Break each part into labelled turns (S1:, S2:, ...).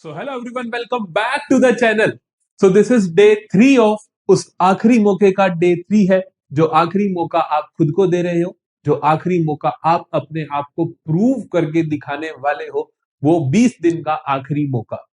S1: So hello everyone, welcome back to the channel. So this is day 3 of उस आखिरी मौके का day 3 है। जो आखिरी मौका आप खुद को दे रहे हो, जो आखिरी मौका आप अपने आप को प्रूव करके दिखाने वाले हो, वो 20 दिन का आखिरी मौका।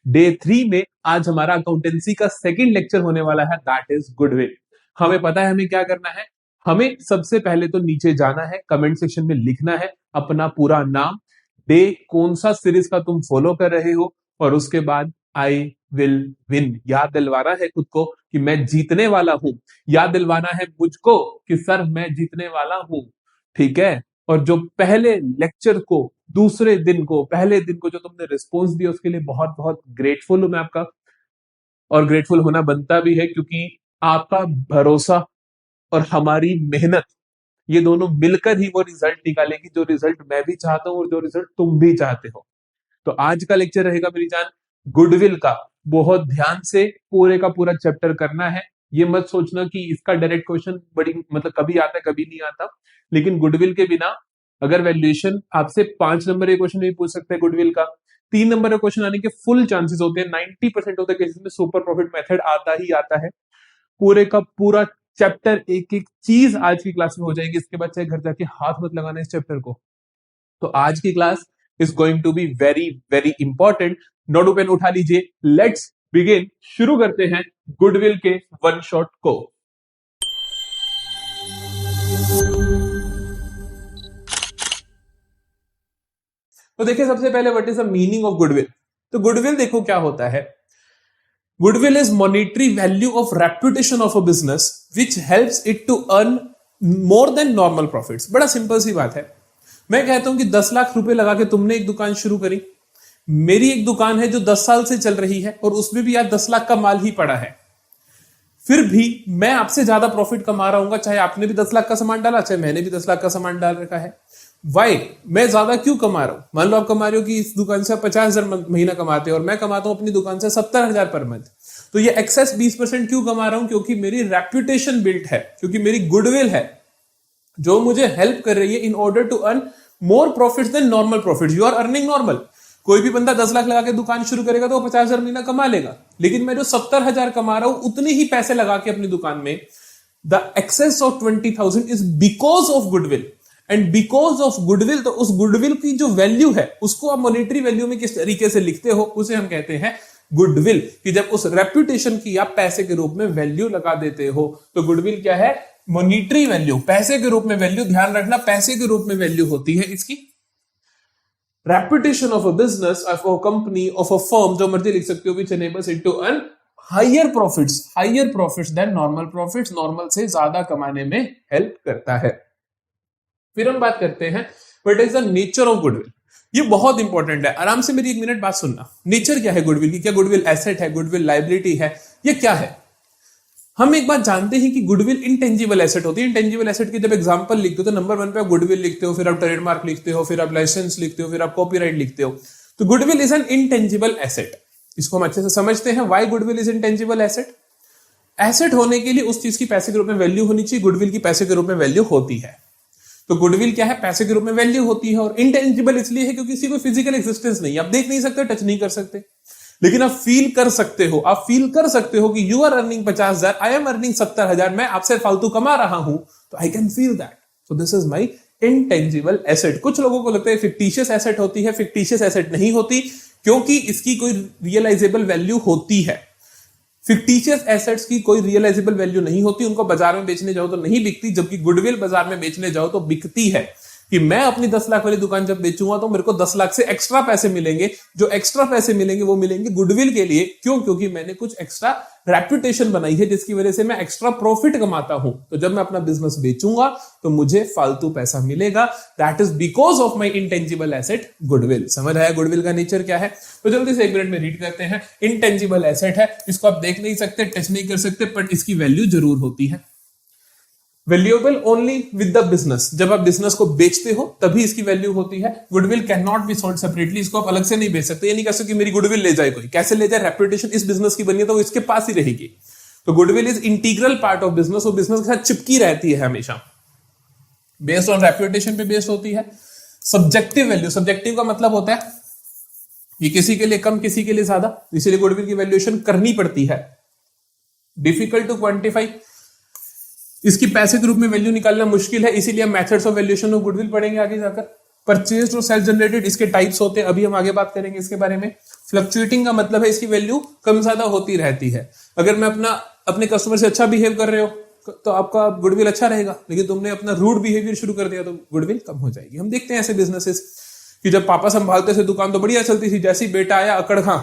S1: डे 3 में आज हमारा अकाउंटेंसी का सेकंड लेक्चर होने वाला है, दैट इज गुडविल। हमें पता है हमें क्या करना है। हमें सबसे पहले तो नीचे जाना है, कमेंट सेक्शन में लिखना है अपना पूरा नाम, डे कौन सा सीरीज का तुम फॉलो कर रहे हो, और उसके बाद आई विल विन याद दिलवाना है खुद को कि मैं जीतने वाला हूं। याद दिलवाना है मुझको कि सर मैं जीतने वाला हूं। ठीक है। और जो पहले लेक्चर को, दूसरे दिन को, पहले दिन को जो तुमने रिस्पॉन्स दिया उसके लिए बहुत बहुत ग्रेटफुल हूं मैं आपका। और ग्रेटफुल होना बनता भी है क्योंकि आपका भरोसा और हमारी मेहनत, ये दोनों मिलकर ही वो रिजल्ट निकालेगी जो रिजल्ट मैं भी चाहता हूं और जो रिजल्ट तुम भी चाहते हो। तो आज का लेक्चर रहेगा मेरी जान गुडविल का। बहुत ध्यान से पूरे का पूरा चैप्टर करना है। ये मत सोचना कि इसका डायरेक्ट क्वेश्चन बड़ी मतलब कभी आता है कभी नहीं आता, लेकिन गुडविल के बिना अगर वैल्यूएशन आपसे 5 नंबर के क्वेश्चन भी पूछ सकते हैं गुडविल का, 3 नंबर का क्वेश्चन आने के फुल चांसेस होते हैं। 90% ऑफ द केसेस में सुपर प्रॉफिट मेथड आता ही आता है। पूरे का पूरा चैप्टर, एक एक चीज आज की क्लास में हो जाएगी। इसके बाद चाहे घर जाके हाथ मत लगाना इस चैप्टर को। तो आज की class is going to be very very important. Note pen उठा लीजिए, लेट्स बिगिन। शुरू करते हैं गुडविल के वन शॉट को। तो देखिए सबसे पहले what is the meaning of goodwill. तो गुडविल देखो क्या होता है। Goodwill is monetary value of reputation of a business which helps it to earn more than normal profits. बड़ा सिंपल सी बात है। मैं कहता हूं कि 10 लाख रुपए लगा के तुमने एक दुकान शुरू करी। मेरी एक दुकान है जो 10 साल से चल रही है और उसमें भी आज 10 लाख का माल ही पड़ा है। फिर भी मैं आपसे ज्यादा प्रॉफिट कमा रहा हूं, चाहे आपने भी 10 लाख का सामान डाला, चाहे मैंने भी 10 लाख का सामान डाल रखा है। वाई मैं ज्यादा क्यों कमा रहा हूं? मान लो आप कमा रहे हो कि इस दुकान से 50,000 महीना कमाते हो और मैं कमाता हूं अपनी दुकान से 70,000 पर मंथ। तो ये एक्सेस 20% क्यों कमा रहा हूं? क्योंकि मेरी रेप्यूटेशन बिल्ट है, क्योंकि मेरी गुडविल है जो मुझे हेल्प कर रही है in order to earn more profits than normal profits. You are earning normal. कोई भी बंदा 10 लाख लगा के दुकान शुरू करेगा तो 50,000 महीना कमा लेगा, लेकिन मैं जो 70,000 कमा रहा हूं उतने ही पैसे लगा के अपनी दुकान में, the excess of 20,000 is because of goodwill. And because of goodwill, तो उस गुडविल की जो वैल्यू है उसको आप मॉनेटरी वैल्यू में किस तरीके से लिखते हो उसे हम कहते हैं गुडविल। कि जब उस रेप्यूटेशन की आप पैसे के रूप में वैल्यू लगा देते हो तो गुडविल क्या है? मॉनिटरी वैल्यू, पैसे के रूप में वैल्यू। ध्यान रखना, पैसे के रूप में वैल्यू होती है इसकी। Reputation of a business, of a company, of a firm, जो मर्जी लिख सकते हो, which enables it to earn higher profits than normal profits. Normal से ज्यादा कमाने में हेल्प करता है। फिर हम बात करते हैं what is the nature of goodwill. ये बहुत इंपॉर्टेंट है, आराम से मेरी 1 मिनट बात सुनना। नेचर क्या है गुडविल की? क्या गुडविल एसेट है? गुडविल लाइबिलिटी है? ये क्या है? हम एक बात जानते हैं कि गुडविल इंटेंजिबल एसेट होती है। इंटेंजिबल एसेट की जब एग्जांपल लिखते हो तो नंबर 1 पे आप गुडविल लिखते हो, फिर आप ट्रेडमार्क लिखते हो, फिर आप लाइसेंस लिखते हो, फिर आप कॉपीराइट लिखते हो। तो goodwill is an intangible asset. इसको हम अच्छे से समझते हैं। Why goodwill is intangible asset? Asset होने के लिए उस चीज की पैसे के रूप में वैल्यू होनी चाहिए। गुडविल की पैसे के रूप में वैल्यू होती है। तो गुडविल क्या है? पैसे के रूप में वैल्यू होती है। और इंटेंजिबल इसलिए है क्योंकि इसकी कोई फिजिकल एक्सिस्टेंस नहीं है, आप देख नहीं सकते, टच नहीं कर सकते, लेकिन आप फील कर सकते हो। आप फील कर सकते हो कि you are earning 50,000, I am earning 70,000, मैं आपसे फालतू कमा रहा हूं, तो I can feel that. So this is my intangible asset. कुछ लोगों को लगता है फिक्टिशियस एसेट होती है, फिक्टिशियस एसेट नहीं होती, क्योंकि इसकी कोई रियलाइजेबल वैल्यू होती है। फिक्टिशियस एसेट्स की कोई रियलाइजेबल वैल्यू नहीं होती, उनको बाजार में बेचने जाओ तो नहीं बिकती, जबकि गुडविल बाजार में बेचने जाओ तो बिकती है। कि मैं अपनी 10 लाख वाली दुकान जब बेचूंगा तो मेरे को 10 लाख से एक्स्ट्रा पैसे मिलेंगे। जो एक्स्ट्रा पैसे मिलेंगे वो मिलेंगे गुडविल के लिए। क्यों? क्योंकि मैंने कुछ एक्स्ट्रा रेपुटेशन बनाई है जिसकी वजह से मैं एक्स्ट्रा प्रॉफिट कमाता हूं। तो जब मैं अपना बिजनेस बेचूंगा तो मुझे फालतू पैसा मिलेगा। That is because of my intangible asset goodwill. समझ आया गुडविल का नेचर क्या है? तो जल्दी से 1 मिनट में रीड करते हैं। इंटेंजिबल एसेट है, इसको आप देख नहीं सकते, टच नहीं कर सकते, बट इसकी वैल्यू जरूर होती है। Valuable only with the business, जब आप बिजनेस को बेचते हो तभी इसकी वैल्यू होती है। Goodwill can not be sold separately, इसको आप अलग से नहीं बेच सकते। ये नहीं कह सकते कि मेरी गुडविल ले जाए कोई, कैसे ले जाए? रेपुटेशन इस बिजनेस की बनी है तो वो इसके पास ही रहेगी। तो goodwill is integral part of business, वो बिजनेस के साथ चिपकी रहती है हमेशा। बेस्ड ऑन रेपुटेशन पे बेस्ड होती है। सब्जेक्टिव वैल्यू, सब्जेक्टिव का मतलब होता है ये किसी के लिए कम, किसी के लिए ज्यादा, इसीलिए गुडविल की वैल्यूएशन करनी पड़ती है। डिफिकल्ट टू क्वांटिफाई, इसकी पैसे के रूप में वैल्यू निकालना मुश्किल है, इसीलिए हम methods of valuation of goodwill पढ़ेंगे आगे जाकर। परचेज्ड और सेल्फ जनरेटेड, इसके टाइप्स होते हैं, अभी हम आगे बात करेंगे इसके बारे में। फ्लक्चुएटिंग का मतलब है इसकी वैल्यू कम ज्यादा होती रहती है। अगर मैं अपने कस्टमर से अच्छा बिहेव कर रहे हो तो आपका गुडविल अच्छा रहेगा, लेकिन तुमने अपना रूड बिहेवियर शुरू कर दिया तो गुडविल कम हो जाएगी। हम देखते हैं ऐसे बिजनेसेस कि जब पापा संभालते थे दुकान तो बढ़िया चलती थी, जैसे ही बेटा आया अकड़ खां,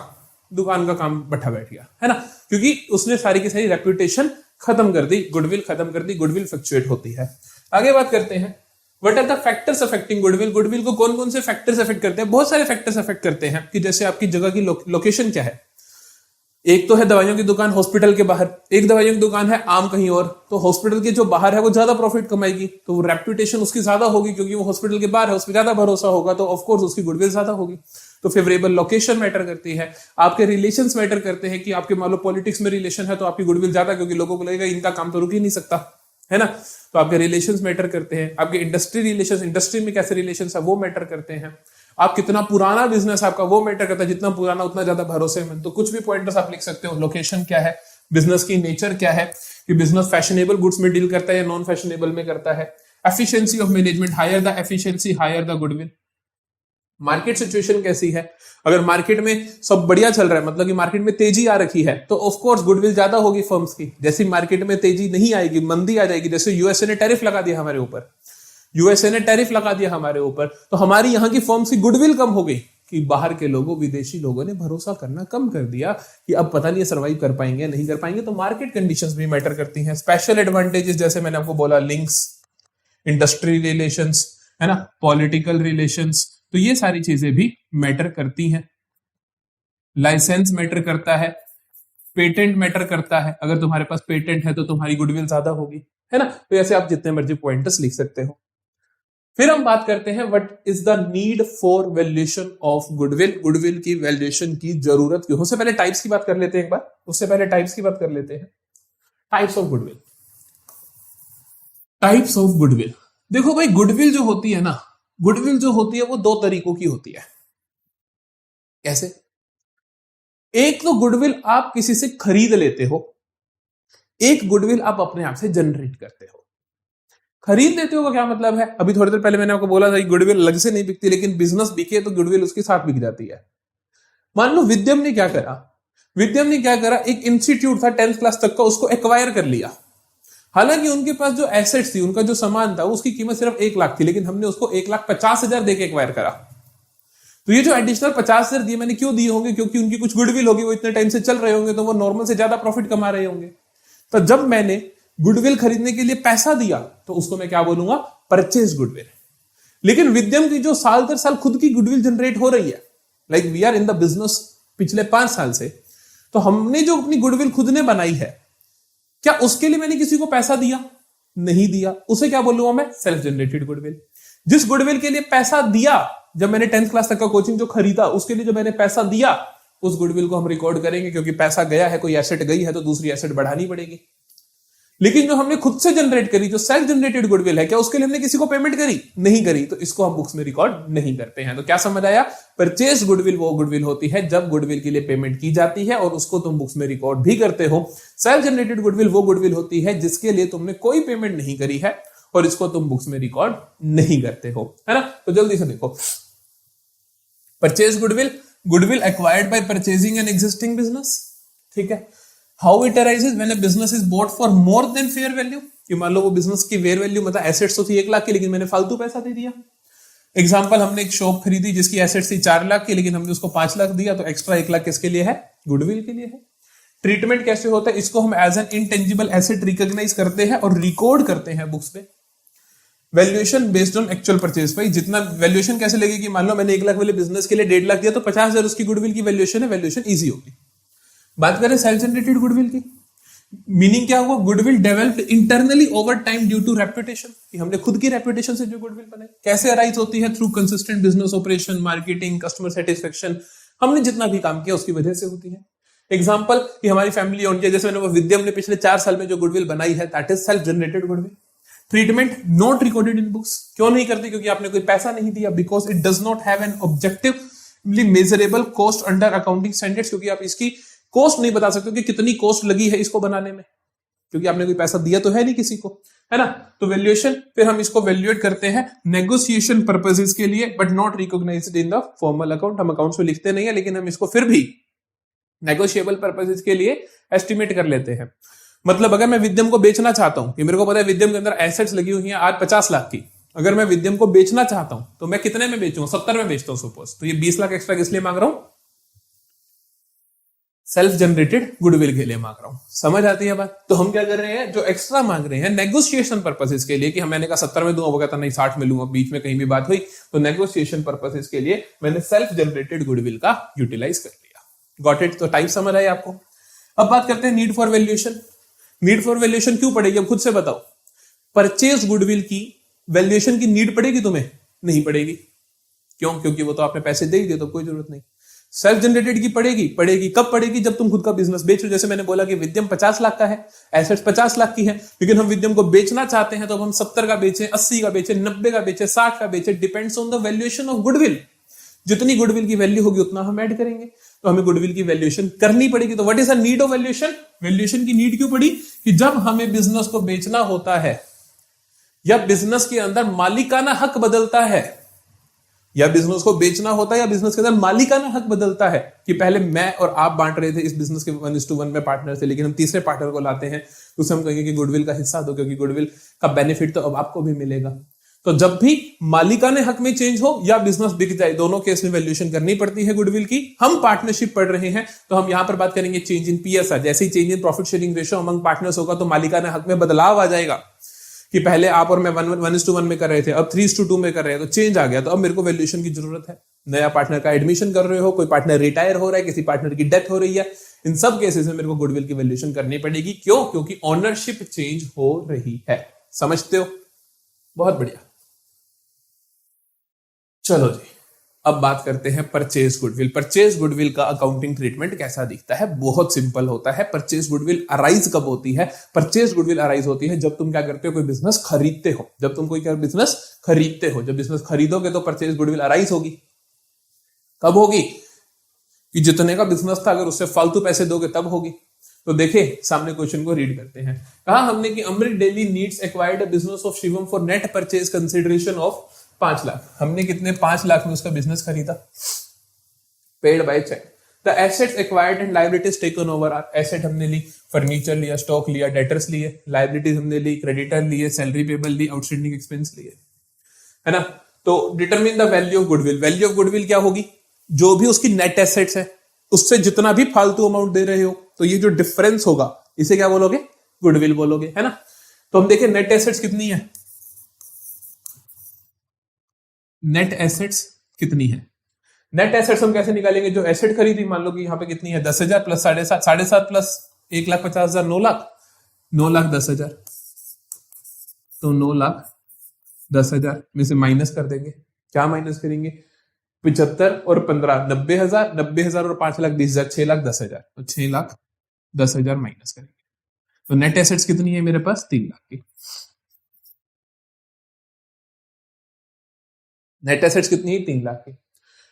S1: दुकान का काम बट्ठा बैठ गया, है ना, क्योंकि उसने सारी की सारी रेप्यूटेशन खत्म कर दी, गुडविल खत्म कर दी, गुडविल फ्लक्चुएट होती है। आगे बात करते हैं what are the factors affecting goodwill. Goodwill को कौन कौन से फैक्टर्स अफेक्ट करते हैं? बहुत सारे फैक्टर्स अफेक्ट करते हैं कि जैसे आपकी जगह की लोकेशन क्या है। एक तो है दवाइयों की दुकान हॉस्पिटल के बाहर, एक दवाइयों की दुकान है आम कहीं और, तो हॉस्पिटल के जो बाहर है वो ज्यादा प्रॉफिट कमाएगी, तो रेप्यूटेशन उसकी ज्यादा होगी क्योंकि वो हॉस्पिटल के बाहर है, उस पर ज्यादा भरोसा होगा, तो ऑफकोर्स उसकी गुडविल ज्यादा होगी। तो फेवरेबल लोकेशन मैटर करती है, आपके रिलेशंस मैटर करते हैं कि आपके मान लो पॉलिटिक्स में रिलेशन है तो आपकी गुडविल ज्यादा, क्योंकि लोगों को लगेगा इनका काम तो रुक ही नहीं सकता, है ना, तो आपके रिलेशंस मैटर करते हैं। आपके इंडस्ट्री रिलेशंस, इंडस्ट्री में कैसे रिलेशंस है वो मैटर करते हैं। आप कितना पुराना बिजनेस आपका वो मैटर करता है, जितना पुराना उतना ज्यादा भरोसेमंद। तो कुछ भी पॉइंटर्स आप लिख सकते हो, लोकेशन क्या है, बिजनेस की नेचर क्या है, कि बिजनेस फैशनेबल गुड्स में डील करता है या नॉन फैशनेबल में करता है। Efficiency of management, higher the efficiency higher the goodwill. Market situation कैसी है, अगर मार्केट में सब बढ़िया चल रहा है, मतलब कि मार्केट में तेजी आ रखी है, तो ऑफ कोर्स गुडविल ज्यादा होगी फर्म्स की। जैसे मार्केट में तेजी नहीं आएगी, मंदी आ जाएगी, जैसे यूएसए ने टैरिफ लगा दिया हमारे ऊपर, यूएसए ने टैरिफ लगा दिया हमारे ऊपर, तो हमारी यहाँ की फर्म्स की गुडविल कम हो गई कि बाहर के लोगों, विदेशी लोगों ने भरोसा करना कम कर दिया कि अब पता नहीं सर्वाइव कर पाएंगे नहीं कर पाएंगे। तो मार्केट कंडीशंस भी मैटर करती हैं। स्पेशल एडवांटेजेस जैसे मैंने आपको बोला, लिंक्स, इंडस्ट्री रिलेशंस, है ना, पॉलिटिकल रिलेशंस, तो ये सारी चीजें भी मैटर करती हैं। लाइसेंस मैटर करता है, पेटेंट मैटर करता है, अगर तुम्हारे पास पेटेंट है तो तुम्हारी गुडविल ज्यादा होगी, है ना। तो ऐसे आप जितने मर्जी पॉइंटर्स लिख सकते हो। फिर हम बात करते हैं what is the need for valuation of goodwill. Goodwill की वैल्यूएशन की जरूरत क्यों? उससे पहले टाइप्स की बात कर लेते हैं एक बार, उससे पहले टाइप्स की बात कर लेते हैं। Types of goodwill, types of goodwill. देखो भाई, गुडविल जो होती है ना, गुडविल जो होती है वो दो तरीकों की होती है। कैसे? एक तो गुडविल आप किसी से खरीद लेते हो, एक गुडविल आप अपने आप से जनरेट करते हो। खरीद लेते हो का क्या मतलब है? अभी थोड़ी देर पहले मैंने आपको बोला था कि गुडविल अलग से नहीं बिकती, लेकिन बिजनेस बिके तो गुडविल उसके साथ बिक जाती है। मान लो विद्यम ने क्या करा, विद्यम ने क्या करा, एक इंस्टीट्यूट था 10th क्लास तक का, उसको एक्वायर कर लिया। हालांकि उनके पास जो एसेट्स थी, उनका जो सामान था, उसकी कीमत सिर्फ 1 लाख थी, लेकिन हमने उसको 1,50,000 देके एक्वायर करा। तो ये जो एडिशनल 50,000 दिए मैंने क्यों दिए होंगे? क्योंकि उनकी कुछ गुडविल होगी, वो इतने टाइम से चल रहे होंगे, तो वो नॉर्मल से ज्यादा प्रॉफिट कमा रहे होंगे। तो जब मैंने गुडविल खरीदने के लिए पैसा दिया तो उसको मैं क्या बोलूंगा? Purchase goodwill. लेकिन विद्यम की जो साल दर साल खुद की गुडविल जनरेट हो रही है, like we are in the business पिछले 5 साल से, तो हमने जो अपनी गुडविल खुद ने बनाई है, क्या उसके लिए मैंने किसी को पैसा दिया? नहीं दिया। उसे क्या बोलूंगा मैं? Self generated goodwill. जिस गुडविल के लिए पैसा दिया, जब मैंने 10th क्लास तक का कोचिंग जो खरीदा, उसके लिए जो मैंने पैसा दिया, उस गुडविल को हम रिकॉर्ड करेंगे, क्योंकि पैसा गया है, कोई एसेट गई है तो दूसरी एसेट बढ़ानी पड़ेगी। लेकिन जो हमने खुद से जनरेट करी, जो सेल्फ जनरेटेड गुडविल है, क्या उसके लिए हमने किसी को पेमेंट करी? नहीं करी, तो इसको हम बुक्स में रिकॉर्ड नहीं करते हैं। तो क्या समझ आया? परचेज गुडविल वो गुडविल होती है जब गुडविल के लिए पेमेंट की जाती है और उसको तुम बुक्स में रिकॉर्ड भी करते हो। सेल्फ जनरेटेड गुडविल वो गुडविल होती है जिसके लिए तुमने कोई पेमेंट नहीं करी है और इसको तुम बुक्स में रिकॉर्ड नहीं करते हो, है ना। तो जल्दी से देखो, purchase goodwill, goodwill acquired by purchasing an existing business, ठीक है। How it arises when a business is bought for more than fair value, कि मान लो वो बिजनेस की फेयर वैल्यू, मतलब एसेट्स तो थी 1 लाख की, लेकिन मैंने फालतू पैसा दे दिया। एग्जांपल, हमने एक शॉप खरीदी जिसकी एसेट्स थी 4 लाख की, लेकिन हमने उसको 5 लाख दिया, तो एक्स्ट्रा 1 लाख किसके लिए है? गुडविल के लिए है। ट्रीटमेंट कैसे होता है? इसको हम as an intangible asset recognise करते हैं और रिकॉर्ड करते हैं बुक्स पे। Valuation based on actual purchase. भाई जितना वैल्यूएशन कैसे लगेगी? मान लो मैंने 1 लाख वाले बिजनेस के लिए 1.5 लाख दिया, तो 50,000 उसकी गुडविल की वैल्यूएशन है, वैल्यूएशन इजी होगी। बात करें सेल्फ जनरेटेड गुडविल की, मीनिंग क्या हुआ? Goodwill developed internally over time due to reputation, कि हमने खुद की रेपुटेशन से जो गुडविल बनाई। कैसे अराइज होती है? Through consistent business operation, marketing, customer satisfaction. हमने जितना भी काम किया उसकी वजह से होती है। एग्जांपल कि हमारी फैमिली ओन किया, जैसे मैंने वो विद्यम ने पिछले 4 साल में जो गुडविल बनाई है, that is self generated goodwill. Treatment not recorded in books, क्यों नहीं करती? क्योंकि आपने कोई पैसा नहीं दिया, because it does not have an objective measurable cost under accounting standards, क्योंकि आप इसकी कॉस्ट नहीं बता सकते कि कितनी कॉस्ट लगी है इसको बनाने में, क्योंकि आपने कोई पैसा दिया तो है नहीं किसी को, है ना। तो वैल्यूएशन फिर हम इसको वैल्यूएट करते हैं नेगोशिएशन पर्पसेस के लिए, but not recognised in the formal account. हम अकाउंट्स में लिखते नहीं है, लेकिन हम इसको फिर भी नेगोशिएबल पर्पसेस के लिए एस्टिमेट कर लेते हैं। मतलब अगर मैं विद्यम को बेचना चाहता हूं, कि मेरे को पता है विद्यम के अंदर एसेट्स लगी हुई हैं आज 50 लाख की, अगर मैं विद्यम को बेचना चाहता हूं तो मैं कितने में बेचूंगा, 70 में बेचता हूं सपोज, तो ये 20 लाख एक्स्ट्रा किस लिए मांग रहा हूं, सेल्फ जनरेटेड गुडविल के लिए मांग रहा हूं। समझ आती है बात। तो हम क्या कर रहे हैं, जो एक्स्ट्रा मांग रहे हैं नेगोशिएशन पर्पसेस के लिए, कि मैंने कहा 70 में दूंगा, वो कहता नहीं 60 में लूंगा, बीच में कहीं भी बात हुई, तो नेगोशिएशन पर्पसेस के लिए मैंने सेल्फ जनरेटेड गुडविल का यूटिलाइज कर लिया। Got it. तो टाइप समझ आया आपको। अब बात करते हैं need for valuation. Need for valuation क्यों पड़ेगी, अब खुद से बताओ। परचेज गुडविल की वैल्यूएशन की नीड पड़ेगी तुम्हें, नहीं पड़ेगी। क्यों, क्योंकि वो तो आपने पैसे दे ही दिए, तो कोई जरूरत नहीं। सेल्फ जनरेटेड की पड़ेगी, पड़ेगी कब पड़ेगी, जब तुम खुद का बिजनेस बेच रहे हो। जैसे मैंने बोला कि विद्यम 50 लाख का है, एसेट्स 50 लाख की है, लेकिन हम विद्यम को बेचना चाहते हैं, तो हम 70 का बेचें, 80 का बेचें, 90 का बेचें, 60 का बेचें, depends on the valuation of goodwill. जितनी गुडविल की वैल्यू होगी उतना हम ऐड करेंगे, तो हमें गुडविल की वैल्यूएशन करनी पड़ेगी। तो what is the need of valuation. Valuation की नीड क्यों पड़ी, कि जब हमें बिजनेस को बेचना होता है, या बिजनेस के अंदर मालिकाना हक बदलता है, या बिजनेस को बेचना होता है, या बिजनेस के अंदर मालिकाना हक बदलता है, कि पहले मैं और आप बांट रहे थे इस बिजनेस के 1:1 में पार्टनर थे, लेकिन हम तीसरे पार्टनर को लाते हैं, तो उसे हम कहेंगे कि गुडविल का हिस्सा दो, क्योंकि गुडविल का बेनिफिट तो अब आपको भी मिलेगा। तो जब भी मालिकाने हक में चेंज हो या बिजनेस बिक जाए, दोनों केस में वैल्यूएशन करनी पड़ती है गुडविल की। हम पार्टनरशिप पढ़ रहे हैं, तो हम यहां पर बात करेंगे चेंज इन पीएसआर। जैसे ही change in profit sharing ratio among partners होगा, तो मालिकाने हक में बदलाव आ जाएगा, कि पहले आप और मैं 1:1 में कर रहे थे, अब 3:2 में कर रहे हैं, तो चेंज आ गया, तो अब मेरे को वैल्यूएशन की जरूरत है। नया पार्टनर का एडमिशन कर रहे हो, कोई पार्टनर रिटायर हो रहा है, किसी पार्टनर की डेथ हो रही है, इन सब केसेस में मेरे को गुडविल की वैल्यूएशन करनी पड़ेगी। क्यों, क्योंकि ओनरशिप चेंज हो रही है। समझते हो, बहुत बढ़िया। चलो जी, अब बात करते हैं परचेज गुडविल। परचेज गुडविल का अकाउंटिंग ट्रीटमेंट कैसा दिखता है, बहुत सिंपल होता है। परचेज गुडविल अराइज कब होती है, परचेज गुडविल अराइज होती है जब तुम क्या करते हो, कोई बिजनेस खरीदते हो। जब तुम कोई क्या बिजनेस खरीदते हो, जब बिजनेस खरीदोगे तो परचेज गुडविल अराइज होगी। कब होगी, कि जितने का बिजनेस था अगर उससे फालतू पैसे दोगे तब होगी। तो देखे सामने क्वेश्चन को रीड करते हैं। कहा हमने कि Amrit daily needs acquired a business of Shivam for net purchase consideration of 5 lakh. हमने कितने 5 लाख में उसका बिजनेस खरीदा, paid by cheque. The assets acquired and liabilities taken over are. Asset हमने ली, फर्नीचर लिया, स्टॉक लिया, डेटर्स लिए, लायबिलिटीज हमने ली, क्रेडिटर लिए, सैलरी पेबल ली, आउटस्टैंडिंग एक्सपेंस लिए, है ना। तो determine the value of goodwill. Value of goodwill क्या होगी, जो भी उसकी नेट एसेट्स है उससे जितना भी फालतू अमाउंट दे रहे हो, तो ये जो डिफरेंस होगा इसे क्या बोलोगे, गुडविल बोलोगे, है ना। तो हम देखें नेट एसेट्स कितनी है, नेट एसेट्स कितनी है। नेट एसेट्स हम कैसे निकालेंगे, जो एसेट खरीदी, मान लो कि यहाँ पे कितनी है 10,000 प्लस 7.5 प्लस 1,50,000 9,10,000। तो 9,10,000 में से माइनस कर देंगे। क्या माइनस करेंगे, 75 और 15 90,000, 90,000 और 5 लाख 20,000, 6,10,000। तो 6,10,000 माइनस करेंगे। तो नेट एसेट्स कितनी है मेरे पास, 3 लाख की। नेट एसेट्स कितनी है, 3 लाख की,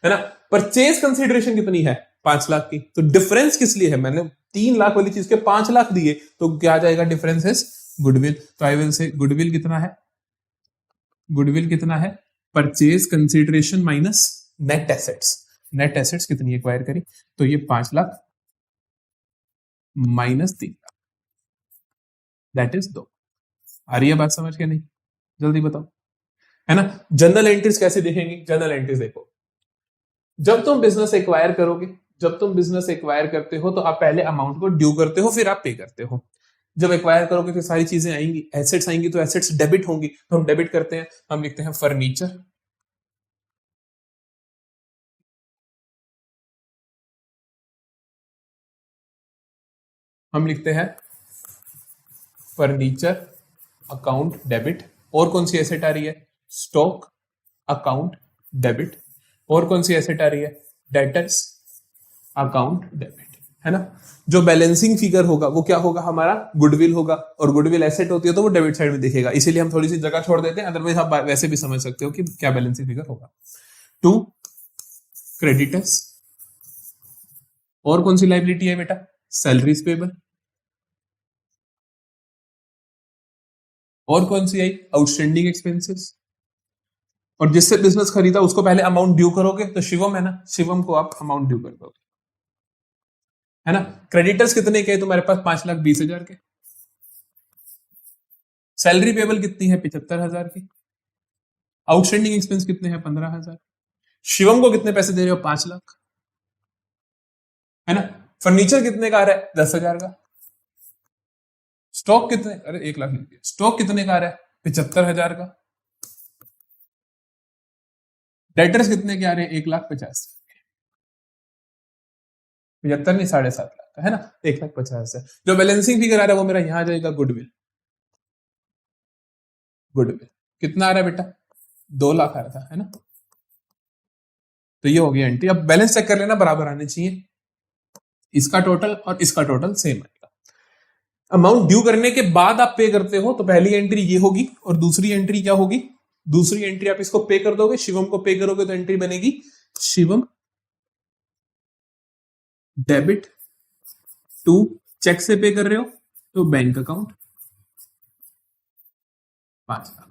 S1: है ना। परचेज कंसिडरेशन कितनी है, 5 लाख की। तो डिफरेंस किस लिए है, मैंने 3 लाख वाली चीज के 5 लाख दिए, तो क्या आ जाएगा, डिफरेंस इज गुडविल। तो आई विल से गुडविल कितना है, गुडविल कितना है, purchase consideration minus net assets. Net assets कितनी एक्वायर करी, तो ये 5 lakh minus 3 lakh, that is 2। आ रही है बात समझ के, नहीं जल्दी बताओ, है ना। जनरल एंट्रीज कैसे देखेंगे, जनरल एंट्रीज देखो, जब तुम बिजनेस एक्वायर करोगे, जब तुम बिजनेस एक्वायर करते हो, तो आप पहले अमाउंट को ड्यू करते हो, फिर आप पे करते हो। जब एक्वायर करोगे तो सारी चीजें आएंगी, एसेट्स आएंगी, तो एसेट्स डेबिट होंगी, तो हम डेबिट करते हैं। हम लिखते हैं फर्नीचर, हम लिखते हैं फर्नीचर अकाउंट डेबिट। और कौन सी एसेट आ रही है, स्टॉक अकाउंट डेबिट। और कौन सी एसेट आ रही है, डेटर्स अकाउंट डेबिट, है ना। जो बैलेंसिंग फिगर होगा वो क्या होगा, हमारा गुडविल होगा, और गुडविल एसेट होती है तो वो डेबिट साइड में दिखेगा, इसीलिए हम थोड़ी सी जगह छोड़ देते हैं, अदरवाइज आप वैसे भी समझ सकते हो कि क्या बैलेंसिंग फिगर होगा। 2 क्रेडिटर्स, और कौन सी लाइबिलिटी है बेटा? सैलरीज पेबल, और कौन सी आई? Outstanding expenses. और जिससे बिजनेस खरीदा उसको पहले अमाउंट ड्यू करोगे, तो शिवम है ना, शिवम को आप अमाउंट ड्यू कर दोगे, है ना। क्रेडिटर्स कितने के? तुम्हारे पास 5,20,000 के। सैलरी पेबल कितनी है? 75,000 की। आउटस्टैंडिंग एक्सपेंस कितने हैं? 15,000। शिवम को कितने पैसे दे रहे हो? 5 लाख, है ना। फर्नीचर कितने का आ रहा है? 10,000 का। स्टॉक कितने? अरे 1 लाख लिख दिया। स्टॉक कितने का आ रहा है? 75,000 का। डेटर्स कितने के आ रहे हैं? 1,50,000। 75 नहीं, 7.5 लाख का, है ना। 1,50,000। जो बैलेंसिंग फिगर आ रहा है वो मेरा यहां आ जाएगा, गुडविल। गुडविल कितना आ रहा है बेटा? 2 लाख आ रहा था, है ना। तो ये हो गया एंट्री। अब बैलेंस चेक कर लेना, बराबर आने चाहिए। इसका टोटल और इसका टोटल सेम आएगा। अमाउंट ड्यू करने के बाद आप पे करते हो, तो पहली एंट्री ये होगी, और दूसरी एंट्री क्या होगी? दूसरी एंट्री आप इसको पे कर दोगे, शिवम को पे करोगे, तो एंट्री बनेगी शिवम डेबिट टू, चेक से पे कर रहे हो तो बैंक अकाउंट 5 लाख।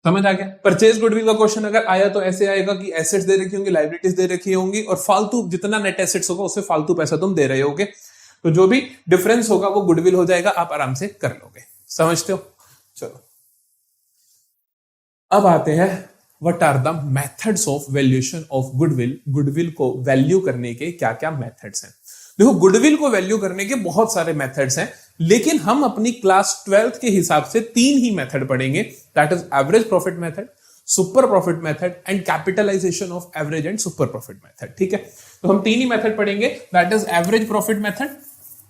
S1: समझ आ गया? परचेज गुडविल का क्वेश्चन अगर आया तो ऐसे आएगा कि एसेट्स दे रखी होंगी, लाइबिलिटीज दे रखी होंगी, और फालतू जितना नेट एसेट्स होगा उससे फालतू पैसा तुम दे रहे होगे, तो जो भी डिफरेंस होगा वो गुडविल हो जाएगा। आप आराम से कर लोगे। समझते हो? चलो अब आते हैं, what are the methods of valuation of goodwill. Goodwill को वैल्यू करने के क्या क्या मेथड्स हैं? देखो, गुडविल को वैल्यू करने के बहुत सारे मेथड्स हैं, लेकिन हम अपनी क्लास 12th के हिसाब से 3 ही मेथड पढ़ेंगे, that is average profit method, super profit method and capitalisation of average and super profit method. ठीक है, तो हम 3 ही मेथड पढ़ेंगे, that is average profit method,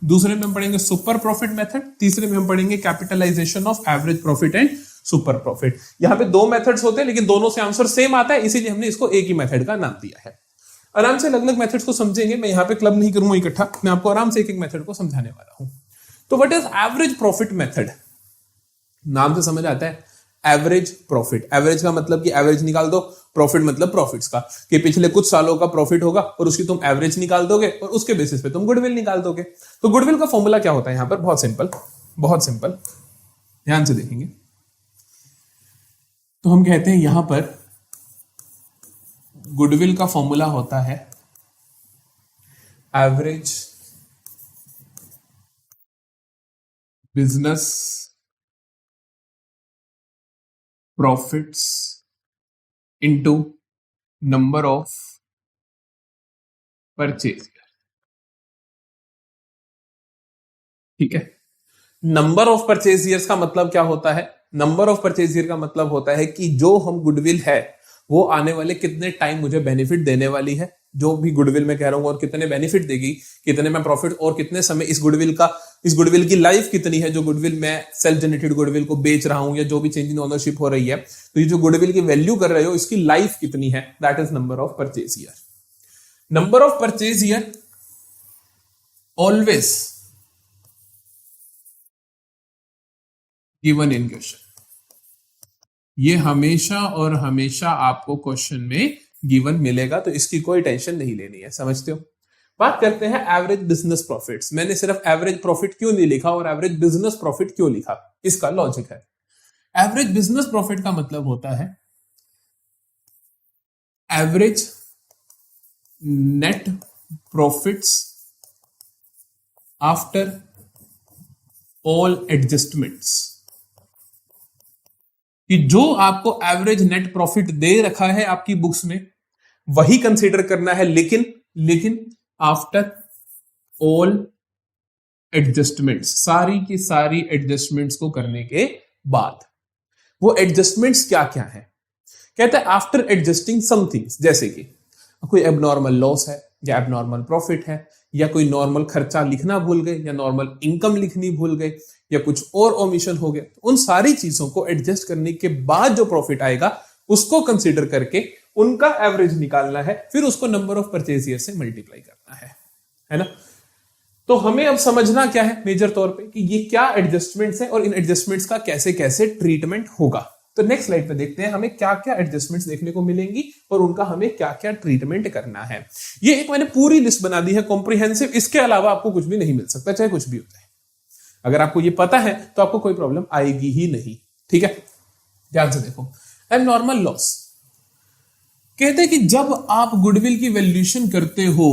S1: दूसरे में हम पढ़ेंगे सुपर प्रॉफिट मेथड, तीसरे में हम पढ़ेंगे capitalisation of average profit and super profit. यहां पे 2 मेथड्स होते हैं, लेकिन दोनों से आंसर सेम आता है, इसीलिए हमने इसको एक ही मेथड का नाम दिया है। आराम से अलग अलग मेथड्स को समझेंगे, मैं यहां पे क्लब नहीं करूंगा इकट्ठा, मैं आपको आराम से एक एक मेथड को समझाने वाला हूं। तो what is average profit method? नाम से समझ आता है, एवरेज प्रॉफिट। एवरेज का मतलब कि एवरेज निकाल दो, प्रॉफिट मतलब प्रॉफिट्स का, कि पिछले कुछ सालों का प्रॉफिट होगा और उसकी तुम एवरेज निकाल दोगे और उसके बेसिस पे तुम गुडविल निकाल दोगे। तो गुडविल का फॉर्मूला क्या होता है यहां पर? बहुत सिंपल, बहुत सिंपल, ध्यान से देखेंगे तो हम कहते हैं यहां पर गुडविल का फॉर्मूला होता है average business profits into number of purchase. ठीक है, नंबर ऑफ परचेज ईयर्स का मतलब क्या होता है? नंबर ऑफ परचेज ईयर का मतलब होता है कि जो हम गुडविल है वो आने वाले कितने टाइम मुझे बेनिफिट देने वाली है, जो भी गुडविल मैं कह रहा हूं, और कितने बेनिफिट देगी, कितने में प्रॉफिट, और कितने समय इस गुडविल की लाइफ कितनी है, जो गुडविल मैं सेल्फ जनरेटेड गुडविल को बेच रहा हूं या जो भी चेंज इन ओनरशिप हो रही है, तो ये जो गुडविल की वैल्यू कर रहे हो इसकी लाइफ कितनी है, that is number of purchase year. Number of purchase year always given in question, ये हमेशा और हमेशा आपको क्वेश्चन में गिवन मिलेगा, तो इसकी कोई टेंशन नहीं लेनी है। समझते हो? बात करते हैं एवरेज बिजनेस प्रॉफिट्स। मैंने सिर्फ एवरेज प्रॉफिट क्यों नहीं लिखा और एवरेज बिजनेस प्रॉफिट क्यों लिखा, इसका लॉजिक है। एवरेज बिजनेस प्रॉफिट का मतलब होता है average net profits after all adjustments, कि जो आपको एवरेज नेट प्रॉफिट दे रखा है आपकी बुक्स में वही कंसीडर करना है, लेकिन आफ्टर ऑल एडजस्टमेंट्स, सारी की सारी एडजस्टमेंट्स को करने के बाद। वो एडजस्टमेंट्स क्या क्या है? कहते हैं आफ्टर एडजस्टिंग सम थिंग्स, जैसे कि कोई एबनॉर्मल लॉस है या एबनॉर्मल प्रॉफिट है, या कोई नॉर्मल खर्चा लिखना भूल गए या नॉर्मल इनकम लिखनी भूल गए, या कुछ और ओमिशन हो गया, उन सारी चीजों को एडजस्ट करने के बाद जो प्रॉफिट आएगा उसको कंसीडर करके उनका एवरेज निकालना है, फिर उसको नंबर ऑफ परचेज ईयर से मल्टीप्लाई करना है ना। तो हमें अब समझना क्या है मेजर तौर पे, कि ये क्या एडजस्टमेंट्स है और इन एडजस्टमेंट्स का कैसे कैसे ट्रीटमेंट होगा। तो नेक्स्ट स्लाइड पे देखते हैं हमें क्या क्या एडजस्टमेंट्स देखने को मिलेंगी और उनका हमें क्या क्या ट्रीटमेंट करना है। ये एक मैंने पूरी लिस्ट बना दी है कॉम्प्रिहेंसिव, इसके अलावा आपको कुछ भी नहीं मिल सकता, चाहे कुछ भी होता है। अगर आपको ये पता है तो आपको कोई प्रॉब्लम आएगी ही नहीं। ठीक है, ध्यान से देखो। एबनॉर्मल लॉस कहते हैं कि जब आप गुडविल की वैल्यूएशन करते हो,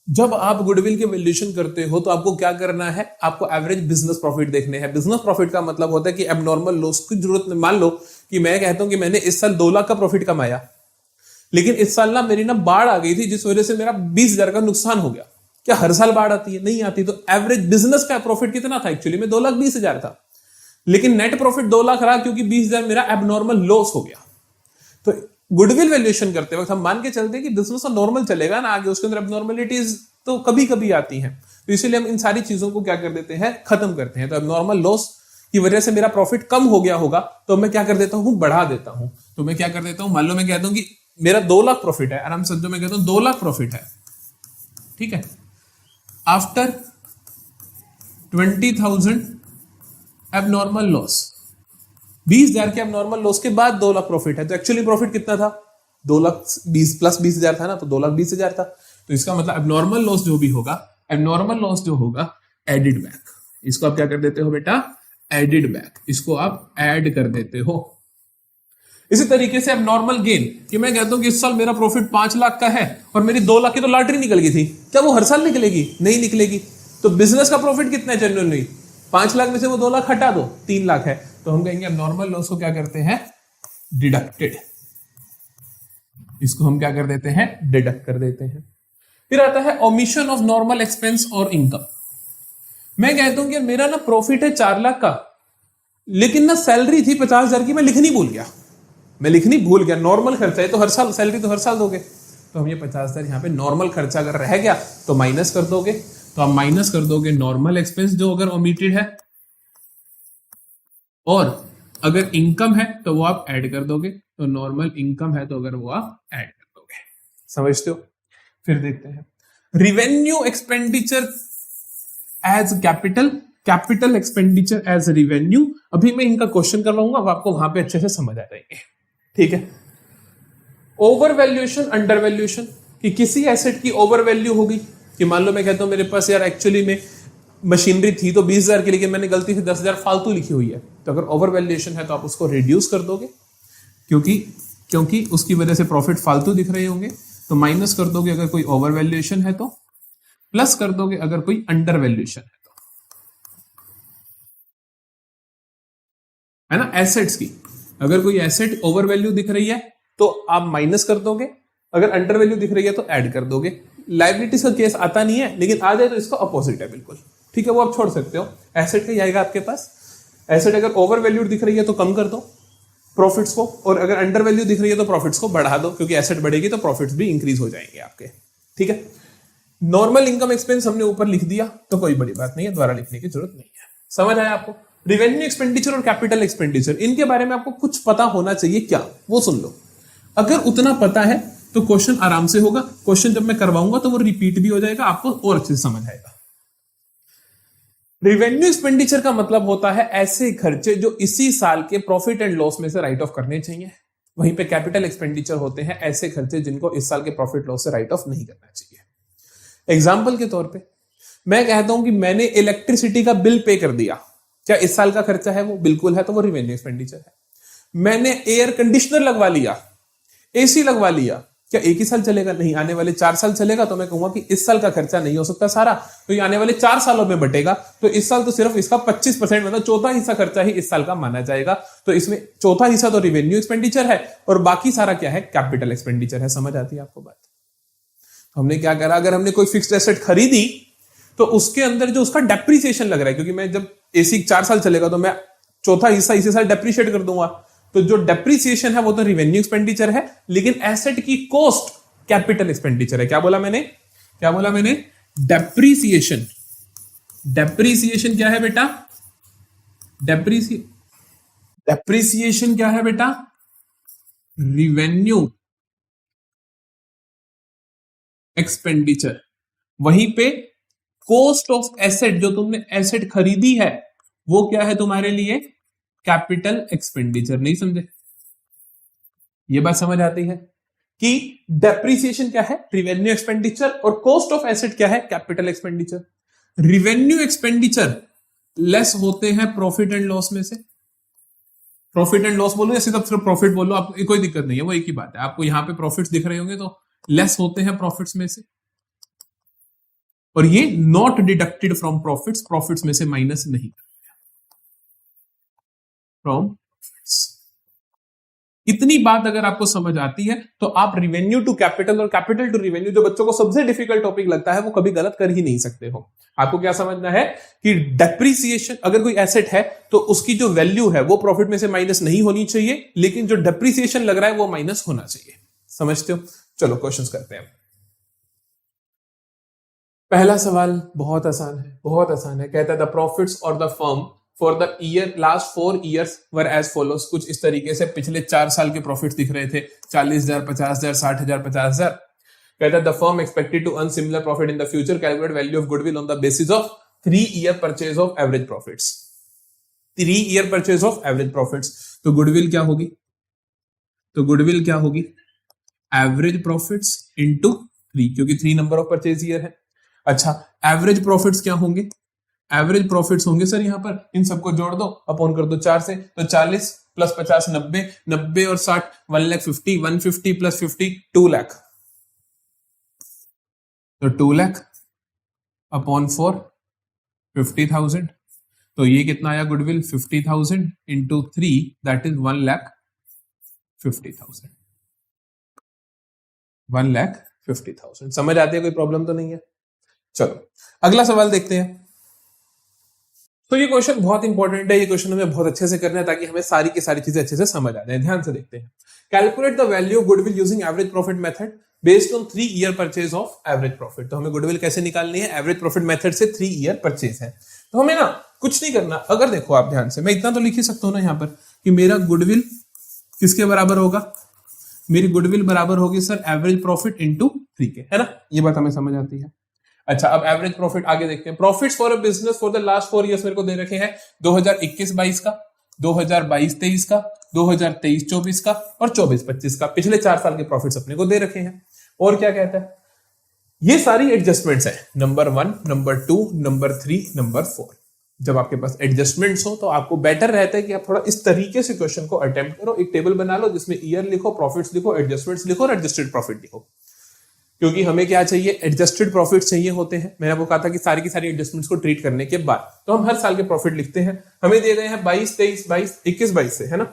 S1: जब आप गुडविल की वैल्यूएशन करते हो तो आपको क्या करना है, आपको एवरेज बिजनेस प्रॉफिट देखने हैं। बिजनेस प्रॉफिट का मतलब होता है कि एबनॉर्मल लॉस की जरूरत नहीं। मान लो कि मैं कहता हूं कि मैंने इस साल 2 लाख का प्रॉफिट कमाया, लेकिन इस साल ना मेरी ना बाढ़ आ गई थी जिस वजह से मेरा 20,000 का नुकसान हो गया। क्या हर साल बाढ़ आती है? नहीं आती। तो एवरेज बिजनेस का प्रॉफिट कितना था? एक्चुअली में 2,20,000 था, लेकिन नेट प्रॉफिट 2 लाख रहा क्योंकि 20,000 मेरा एबनॉर्मल लॉस हो गया। तो गुडविल वैल्यूएशन करते वक्त हम मान के चलते हैं कि बिजनेस तो नॉर्मल चलेगा ना, आगे उसके अंदर एबनॉर्मलिटीज तो कभी कभी आती हैं, तो इसीलिए हम इन सारी चीजों को क्या कर देते हैं, खत्म करते हैं। तो एबनॉर्मल लॉस की वजह से मेरा प्रॉफिट कम हो गया होगा तो मैं क्या कर देता हूं, बढ़ा देता हूं। तो मैं क्या कर देता हूं, मान लो मैं कहता हूं कि मेरा 2 लाख प्रॉफिट है, आराम समझो, मैं कहता हूं 2 लाख प्रॉफिट है, ठीक है, आफ्टर 20,000 एबनॉर्मल लॉस, 20,000 के एबनॉर्मल लॉस के बाद 2 लाख प्रॉफिट है। तो एक्चुअली प्रॉफिट कितना था? 2,20,000 प्लस 20,000 था ना, तो 2,20,000 था। तो इसका मतलब एबनॉर्मल लॉस जो भी होगा, एबनॉर्मल लॉस जो होगा एडिड बैक। इसको आप क्या कर देते हो बेटा, एडिड बैक, इसको आप ऐड कर देते हो। इसी तरीके से एबनॉर्मल गेन, कि मैं कहता हूं कि इस साल मेरा प्रॉफिट 5 लाख का है और मेरी 2 लाख की तो लॉटरी निकल गई थी, क्या वो हर साल निकलेगी? नहीं निकलेगी। तो बिजनेस का प्रॉफिट कितना है जनरली? 5 लाख में से वो 2 लाख हटा दो, 3 लाख है। तो हम कहेंगे एबनॉर्मल लॉस को क्या करते हैं, डिडक्टेड। इसको हम क्या कर देते हैं, डिडक्ट कर देते हैं। फिर आता है ओमिशन ऑफ नॉर्मल एक्सपेंस और इनकम। मैं कहता हूं कि मेरा ना प्रॉफिट है 4 लाख का, लेकिन ना सैलरी थी 50,000 की, मैं लिखनी भूल गया, नॉर्मल खर्चा है तो हर साल सैलरी तो हर साल दोगे, तो हम ये 50,000 यहां पे नॉर्मल खर्चा अगर रह गया तो माइनस कर दोगे। तो आप माइनस कर दोगे नॉर्मल एक्सपेंस जो अगर ओमिटेड है, और अगर इनकम है तो वो आप ऐड कर दोगे। तो नॉर्मल इनकम है तो अगर वो आप ऐड कर दोगे, समझते हो। फिर देखते हैं revenue expenditure as capital, capital expenditure as revenue. अभी मैं इनका क्वेश्चन करवाऊंगा, अब आपको वहां पे अच्छे से समझ आ जाएंगे, ठीक है। ओवर वैल्यूएशन, अंडर वैल्यूएशन, कि किसी एसेट की ओवर वैल्यू होगी, कि मान लो मैं कहता हूं मेरे पास यार एक्चुअली में मशीनरी थी तो 20,000 की, लेकिन मैंने गलती से 10,000 फालतू लिखी हुई है, तो अगर ओवर वैल्यूएशन है तो आप उसको रिड्यूस कर दोगे, क्योंकि उसकी वजह से प्रॉफिट फालतू दिख रहे होंगे। तो माइनस कर दोगे अगर कोई ओवर वैल्यूएशन है तो, प्लस कर दोगे अगर कोई अंडर वैल्यूएशन है तो, है ना। एसेट्स की अगर कोई एसेट ओवर वैल्यू दिख रही है तो आप माइनस कर दोगे, अगर अंडर वैल्यू दिख रही है तो ऐड कर दोगे। लायबिलिटीज का केस आता नहीं है, लेकिन आ जाए तो इसका अपोजिट है बिल्कुल, ठीक है, वो आप छोड़ सकते हो। एसेट का आएगा आपके पास, एसेट अगर ओवर वैल्यूड दिख रही है तो कम कर दो प्रॉफिट्स को, और अगर अंडर वैल्यू दिख रही है तो प्रॉफिट्स को बढ़ा दो, क्योंकि एसेट बढ़ेगी तो प्रॉफिट्स भी इंक्रीज हो जाएंगे आपके, ठीक है। नॉर्मल इनकम एक्सपेंस हमने ऊपर लिख दिया तो कोई बड़ी बात नहीं है, दोबारा लिखने की जरूरत नहीं है, समझ आया आपको। रिवेन्यू एक्सपेंडिचर और कैपिटल एक्सपेंडिचर, इनके बारे में आपको कुछ पता होना चाहिए, क्या वो सुन लो। अगर उतना पता है तो क्वेश्चन आराम से होगा, क्वेश्चन जब मैं करवाऊंगा तो वो रिपीट भी हो जाएगा, आपको और अच्छे से समझ आएगा। रिवेन्यू एक्सपेंडिचर का मतलब होता है ऐसे खर्चे जो इसी साल के प्रॉफिट एंड लॉस में से राइट ऑफ करने चाहिए। वहीं पे कैपिटल एक्सपेंडिचर होते हैं ऐसे खर्चे जिनको इस साल के प्रॉफिट लॉस से राइट ऑफ नहीं करना चाहिए। एग्जाम्पल के तौर पे मैं कहता हूं कि मैंने इलेक्ट्रिसिटी का बिल पे कर दिया, क्या इस साल का खर्चा है? वो बिल्कुल है, तो वो रिवेन्यू एक्सपेंडिचर है। मैंने एयर कंडीशनर लगवा लिया, एसी लगवा लिया, क्या एक ही साल चलेगा? नहीं, आने वाले 4 साल चलेगा। तो मैं कहूंगा कि इस साल का खर्चा नहीं हो सकता सारा, तो ये आने वाले 4 सालों में बटेगा, तो इस साल तो सिर्फ इसका 25% मतलब चौथा हिस्सा खर्चा ही इस साल का माना जाएगा। तो इसमें चौथा हिस्सा तो रिवेन्यू एक्सपेंडिचर है और बाकी सारा क्या है? कैपिटल एक्सपेंडिचर है। समझ आती है आपको बात? हमने क्या करा, अगर हमने कोई फिक्स्ड एसेट खरीदी तो उसके अंदर जो उसका डेप्रिसिएशन लग रहा है, क्योंकि मैं जब एसी 4 साल चलेगा तो मैं चौथा हिस्सा इसी साल डेप्रिशिएट कर दूंगा, तो जो डेप्रिसिएशन है वो तो रिवेन्यू एक्सपेंडिचर है, लेकिन एसेट की कॉस्ट कैपिटल एक्सपेंडिचर है। क्या बोला मैंने? डेप्रिसिएशन। डेप्रिसिएशन क्या है बेटा? डेप्रिसिएशन क्या है बेटा? Revenue expenditure. वहीं पे कॉस्ट ऑफ एसेट, जो तुमने एसेट खरीदी है वो क्या है तुम्हारे लिए? Capital expenditure. नहीं समझे? ये बात समझ आती है कि डेप्रिसिएशन क्या है, रिवेन्यू एक्सपेंडिचर, और कॉस्ट ऑफ एसेट क्या है, capital expenditure. Revenue expenditure less होते हैं प्रॉफिट एंड लॉस में से। प्रॉफिट एंड लॉस बोलो या सिर्फ प्रॉफिट बोलो, आपको कोई दिक्कत नहीं है, वो एक ही बात है। आपको यहां पे प्रॉफिट्स दिख रहे होंगे तो लेस होते हैं प्रॉफिट्स में से, और ये not deducted from profits, profits में से माइनस नहीं फ्रॉम प्रॉफिट्स। इतनी बात अगर आपको समझ आती है तो आप रिवेन्यू टू कैपिटल और कैपिटल टू रिवेन्यू, जो बच्चों को सबसे डिफिकल्ट टॉपिक लगता है, वो कभी गलत कर ही नहीं सकते हो। आपको क्या समझना है कि डेप्रिसिएशन, अगर कोई एसेट है तो उसकी जो वैल्यू है वो प्रॉफिट में से माइनस नहीं होनी चाहिए, लेकिन जो डेप्रिसिएशन लग रहा है वो माइनस होना चाहिए। समझते हो? चलो क्वेश्चंस करते हैं। पहला सवाल बहुत आसान है, बहुत आसान है। कहता है द प्रॉफिट्स और the firm for the year last 4 years were as follows. कुछ इस तरीके से पिछले 4 साल के प्रॉफिट्स दिख रहे थे, 40,000, 50,000, 60,000, 50,000। कहता है the firm expected to earn similar profit in the future, calculate value of goodwill on the basis of 3-year purchase of average profits. 3-year purchase of average profits. तो गुडविल क्या होगी? तो गुडविल क्या होगी? एवरेज प्रॉफिट्स इंटू 3, क्योंकि 3 number of purchase year है। अच्छा, average profits क्या होंगे? एवरेज प्रॉफिट्स होंगे सर यहां पर, इन सबको जोड़ दो, अपॉन कर दो 4 से, तो 40 प्लस 50 90, 90 और 60 1,50,000, 150 प्लस 50 2 लाख, तो 2 लाख अपॉन 4 50,000। तो ये कितना आया गुडविल? 50,000 into 3, that is 1,50,000। 1,50,000। समझ आती है? कोई प्रॉब्लम तो नहीं है? चलो अगला सवाल देखते हैं। तो ये क्वेश्चन बहुत इंपॉर्टेंट है, ये क्वेश्चन हमें बहुत अच्छे से करना है ताकि हमें सारी की सारी चीजें अच्छे से समझ आ जाए। ध्यान से देखते हैं। Calculate the value of goodwill using average profit method based on 3-year purchase of average profit. तो हमें गुडविल कैसे निकालनी है? एवरेज प्रॉफिट मेथड से 3-year परचेज है। तो हमें ना कुछ नहीं करना। अगर देखो आप ध्यान से, मैं इतना तो लिख ही सकता हूं ना यहां पर कि मेरा गुडविल किसके बराबर होगा? मेरी गुडविल बराबर होगी सर एवरेज प्रॉफिट इंटू 3 के, है ना? ये बात हमें समझ आती है। अच्छा, अब एवरेज प्रॉफिट आगे देखते हैं। Profits for a business for the last 4 years मेरे को दे रखे हैं 2021-22 का, 2022-23 का, 2023-24 का और 24-25 का। पिछले 4 साल के प्रॉफिट्स अपने को दे रखे हैं। और क्या कहता है? ये सारी एडजस्टमेंट्स है, नंबर 1, नंबर 2, नंबर 3, नंबर 4। जब आपके पास एडजस्टमेंट्स हो तो आपको बेटर रहता है कि आप थोड़ा इस तरीके से क्वेश्चन को अटेम्प्ट करो। एक टेबल बना लो जिसमें ईयर लिखो, प्रॉफिट्स लिखो, एडजस्टमेंट्स लिखो और एडजस्टेड प्रॉफिट लिखो। क्योंकि हमें क्या चाहिए? एडजस्टेड प्रॉफिट चाहिए होते हैं। मैंने आपको कहा था कि सारी की सारी एडजस्टमेंट्स को ट्रीट करने के बाद तो हम हर साल के प्रॉफिट लिखते हैं। हमें दिए गए हैं 22, 23, 22, 21, 22 से, है ना?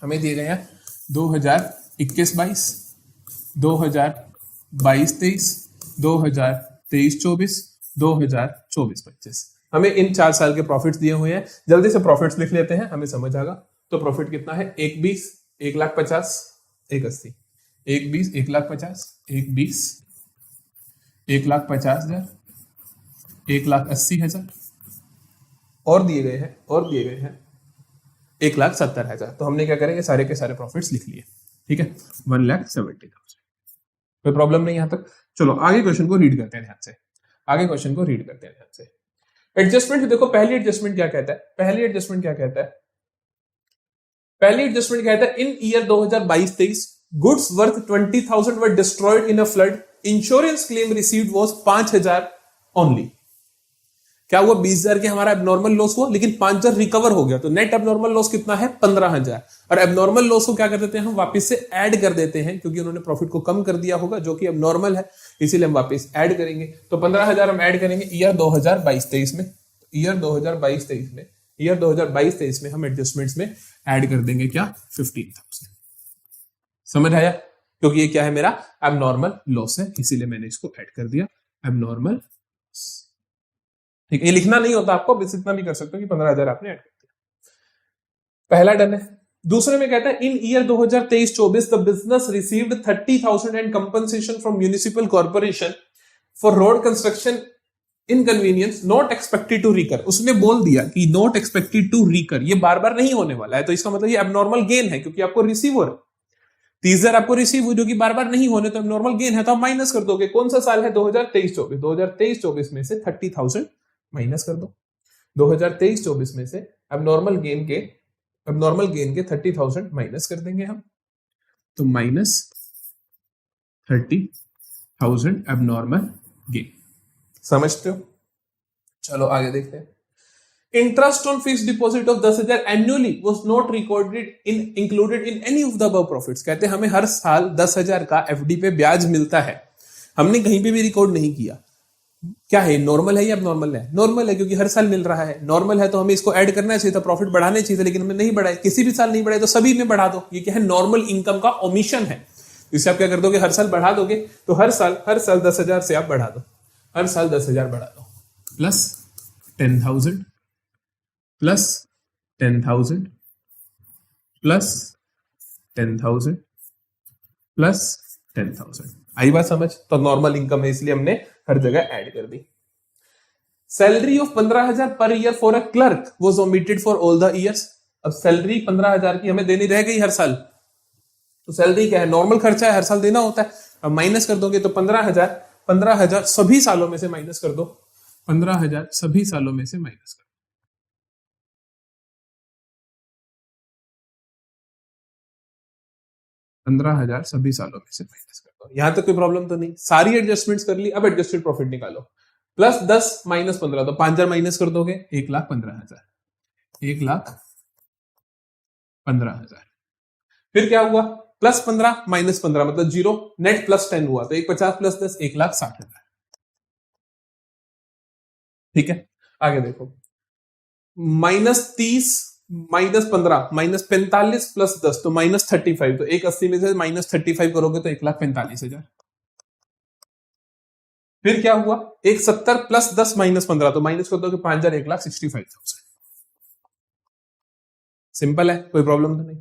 S1: हमें दिए गए हैं 2021-22, 2022-23, 2023-24, 2024-25। हमें इन 4 साल के प्रॉफिट्स दिए हुए हैं। जल्दी से प्रॉफिट्स लिख लेते हैं, हमें समझ आएगा। तो प्रॉफिट कितना है? 1,20, 1,50,000, 1,80, 1,20, 1,50,000, 1,20, 1,50,000, 1,80,000 और दिए गए हैं 1,70,000। तो हमने क्या करेंगे? सारे के सारे प्रॉफिट्स लिख लिए। ठीक है, 1,70,000। कोई प्रॉब्लम नहीं यहां तक? चलो आगे क्वेश्चन को रीड करते हैं ध्यान से। आगे क्वेश्चन को रीड करते हैं ध्यान से। एडजस्टमेंट देखो, पहली एडजस्टमेंट क्या कहता है? पहली एडजस्टमेंट कहता है in year 2022-23 goods worth 20,000 were destroyed in a flood. Insurance claim received was 5,000 only. क्या हुआ? 20,000 के हमारा एबनॉर्मल लॉस हुआ, लेकिन 5,000 रिकवर हो गया। तो नेट एबनॉर्मल लॉस कितना है? 15,000। और एबनॉर्मल लॉस को क्या कर देते हैं हम? वापस से ऐड कर देते हैं, क्योंकि उन्होंने प्रॉफिट को कम कर दिया होगा जो कि एबनॉर्मल है, इसीलिए हम वापस ऐड करेंगे। तो 15,000 हम ऐड करेंगे ईयर 2022-23 में। ईयर 2022-23 में हम एडजस्टमेंट्स में ऐड कर देंगे क्या? 15,000। समझ आया? क्योंकि ये क्या है? मेरा एबनॉर्मल लॉस है, इसीलिए मैंने इसको ऐड कर दिया, एबनॉर्मल। ठीक है, ये लिखना नहीं होता आपको, बस इतना भी कर सकते हो कि 15,000 आपने ऐड कर दिया। पहला डन है। दूसरे में कहता है in year 2023-24 the business received 30,000 and compensation from municipal corporation for road construction inconvenience not expected to recur. उसने बोल दिया कि नॉट एक्सपेक्टेड टू रिकर, ये बार बार नहीं होने वाला है। तो इसका मतलब ये एबनॉर्मल गेन है, क्योंकि आपको रिसीव हो रहा है। 30,000 आपको रिसीव हुई जो कि बार बार नहीं होने, तो नॉर्मल गेन है, तो आप माइनस कर दोगे। कौन सा साल है? 2023-24। 2023-24 में से 30,000 माइनस कर दो। 2023-24 में से अब नॉर्मल गेन के अब नॉर्मल गेन के 30,000 माइनस कर देंगे हम, तो माइनस 30,000 अब नॉर्मल गेन। समझते हो? चलो आगे देखते हैं। Interest on fixed deposit of 10,000 annually was not recorded in included in any of the above profits. कहते हैं हमें हर साल 10,000 का एफडी पे ब्याज मिलता है, हमने कहीं पे भी रिकॉर्ड नहीं किया। क्या है, नॉर्मल है या अब नॉर्मल है? नॉर्मल है, क्योंकि हर साल मिल रहा है। नॉर्मल है तो हमें इसको ऐड करना चाहिए था, प्रॉफिट बढ़ाने चाहिए था, लेकिन हमने नहीं बढ़ाए, किसी भी साल नहीं बढ़ाए, तो सभी में बढ़ा दो। ये क्या है, नॉर्मल इनकम का ओमिशन है। इससे आप क्या कर दोगे, हर साल बढ़ा दोगे, तो हर साल 10,000 से आप बढ़ा दो, हर साल 10,000 बढ़ा दो, प्लस 10,000 प्लस 10,000 प्लस 10,000 प्लस 10,000। आई बात समझ? तो नॉर्मल इनकम है, इसलिए हमने हर जगह ऐड कर दी। Salary of 15,000 per year for a clerk was omitted for all the years. अब सैलरी 15,000 की हमें देनी रह गई हर साल, तो सैलरी क्या है, नॉर्मल खर्चा है, हर साल देना होता है। अब माइनस कर दोगे तो 15,000 सभी सालों में से माइनस कर दो, 15,000 सभी सालों में से माइनस कर दो। 15,000 सभी सालों में से माइनस कर दो। यहां तक कोई प्रॉब्लम तो नहीं, सारी एडजस्टमेंट्स कर ली। अब एडजस्टेड प्रॉफिट निकालो, प्लस 10 माइनस 15, तो 5,000 माइनस कर दोगे, 1,15,000, 1,15,000। फिर क्या हुआ, प्लस 15 माइनस 15 मतलब 0, नेट प्लस 10 हुआ, तो 150 प्लस 10 1,60,000। ठीक है, आगे देखो, -30 -15 -45 प्लस 10 तो -35, तो 180 में से -35 करोगे तो 1,45,000। फिर क्या हुआ, 170 प्लस 10 -15, तो माइनस कर दोगे 5,000, 1,65,000। सिंपल है, कोई प्रॉब्लम तो नहीं।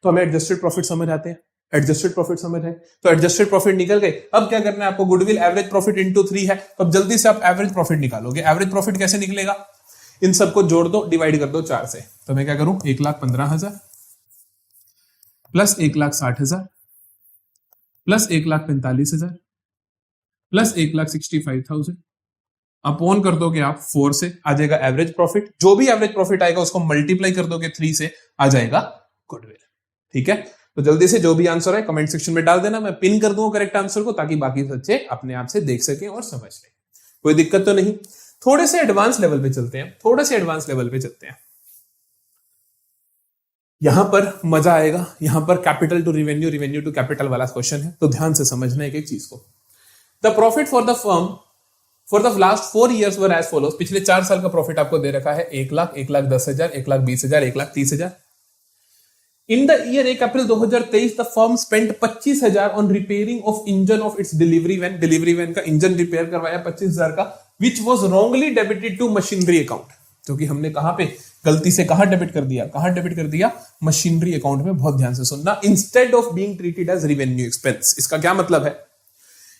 S1: तो हमें एडजस्टेड प्रॉफिट समझ आते हैं, एडजस्टेड प्रॉफिट समझ है, तो एडजस्टेड प्रॉफिट निकल गए। अब क्या करना है आपको, गुडविल एवरेज प्रॉफिट इंटू 3 है, तो अब जल्दी से आप एवरेज प्रॉफिट निकालोगे। एवरेज प्रॉफिट कैसे निकलेगा, इन सबको जोड़ दो, डिवाइड कर दो 4 से, तो मैं क्या करूं, 1,15,000 प्लस 1,60,000 प्लस 1,45,000 प्लस 1,65,000 अपॉन कर दोगे आप 4 से, आ जाएगा एवरेज प्रॉफिट। जो भी एवरेज प्रॉफिट आएगा उसको मल्टीप्लाई कर दोगे 3 से, आ जाएगा गुडविल। ठीक है, तो जल्दी से जो भी आंसर है कमेंट सेक्शन में डाल देना, मैं पिन कर दूंगा करेक्ट आंसर को, ताकि बाकी बच्चे अपने आप से देख सकें और समझ लें। कोई दिक्कत तो नहीं। थोड़े से एडवांस लेवल पे चलते हैं, थोड़े से एडवांस लेवल पे चलते हैं। यहां पर मजा आएगा, यहां पर capital to revenue, revenue to capital वाला क्वेश्चन है, तो ध्यान से समझना एक एक चीज को। The profit for the firm for the last 4 years were as follows. पिछले 4 साल का प्रॉफिट आपको दे रखा है 1,00,000, 1,10,000, 1,20,000, 1,30,000। In the year 1 April 2023 the firm spent 25,000 on repairing of engine of its delivery van. Delivery van का इंजन रिपेयर करवाया 25,000 का, which was wrongly debited to machinery account. जो कि हमने कहां पे गलती से कहां डेबिट कर दिया, कहां डेबिट कर दिया, मशीनरी अकाउंट में। बहुत ध्यान से सुनना, instead of being treated as revenue expense. इसका क्या मतलब है,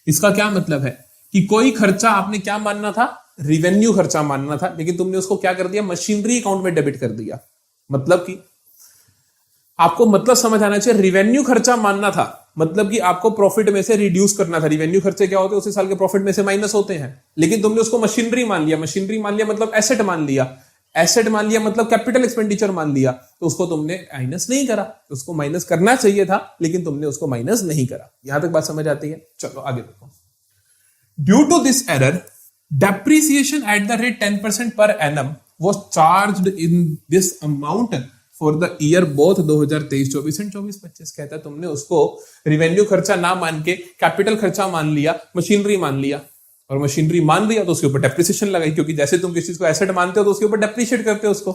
S1: इसका क्या मतलब है कि कोई खर्चा आपने क्या मानना था, रिवेन्यू खर्चा मानना था, लेकिन तुमने उसको क्या कर दिया, मशीनरी अकाउंट में डेबिट कर दिया। मतलब कि आपको मतलब समझ आना चाहिए, रिवेन्यू खर्चा मानना था, मतलब कि आपको प्रॉफिट में से रिड्यूस करना था। रिवेन्यू खर्चे क्या होते हैं, उसी साल के प्रॉफिट में से माइनस होते हैं, लेकिन तुमने उसको मशीनरी मान लिया। मशीनरी मान लिया मतलब एसेट मान लिया, एसेट मान लिया मतलब कैपिटल एक्सपेंडिचर मान लिया, तो उसको तुमने माइनस नहीं करा। उसको माइनस करना चाहिए था, लेकिन तुमने उसको माइनस नहीं करा। यहां तक बात समझ आती है? चलो आगे देखो। Due to this error, depreciation at the rate 10% per annum was charged in this amount for the year both 2023-24 and 24-25। कहता है तुमने उसको रिवेन्यू खर्चा ना मान के कैपिटल खर्चा मान लिया, मशीनरी मान लिया, और मशीनरी मान लिया तो उसके ऊपर डेप्रिसिएशन लगाई, क्योंकि जैसे तुम किसी चीज को एसेट मानते हो तो उसके ऊपर डेप्रिशिएट करते हो उसको,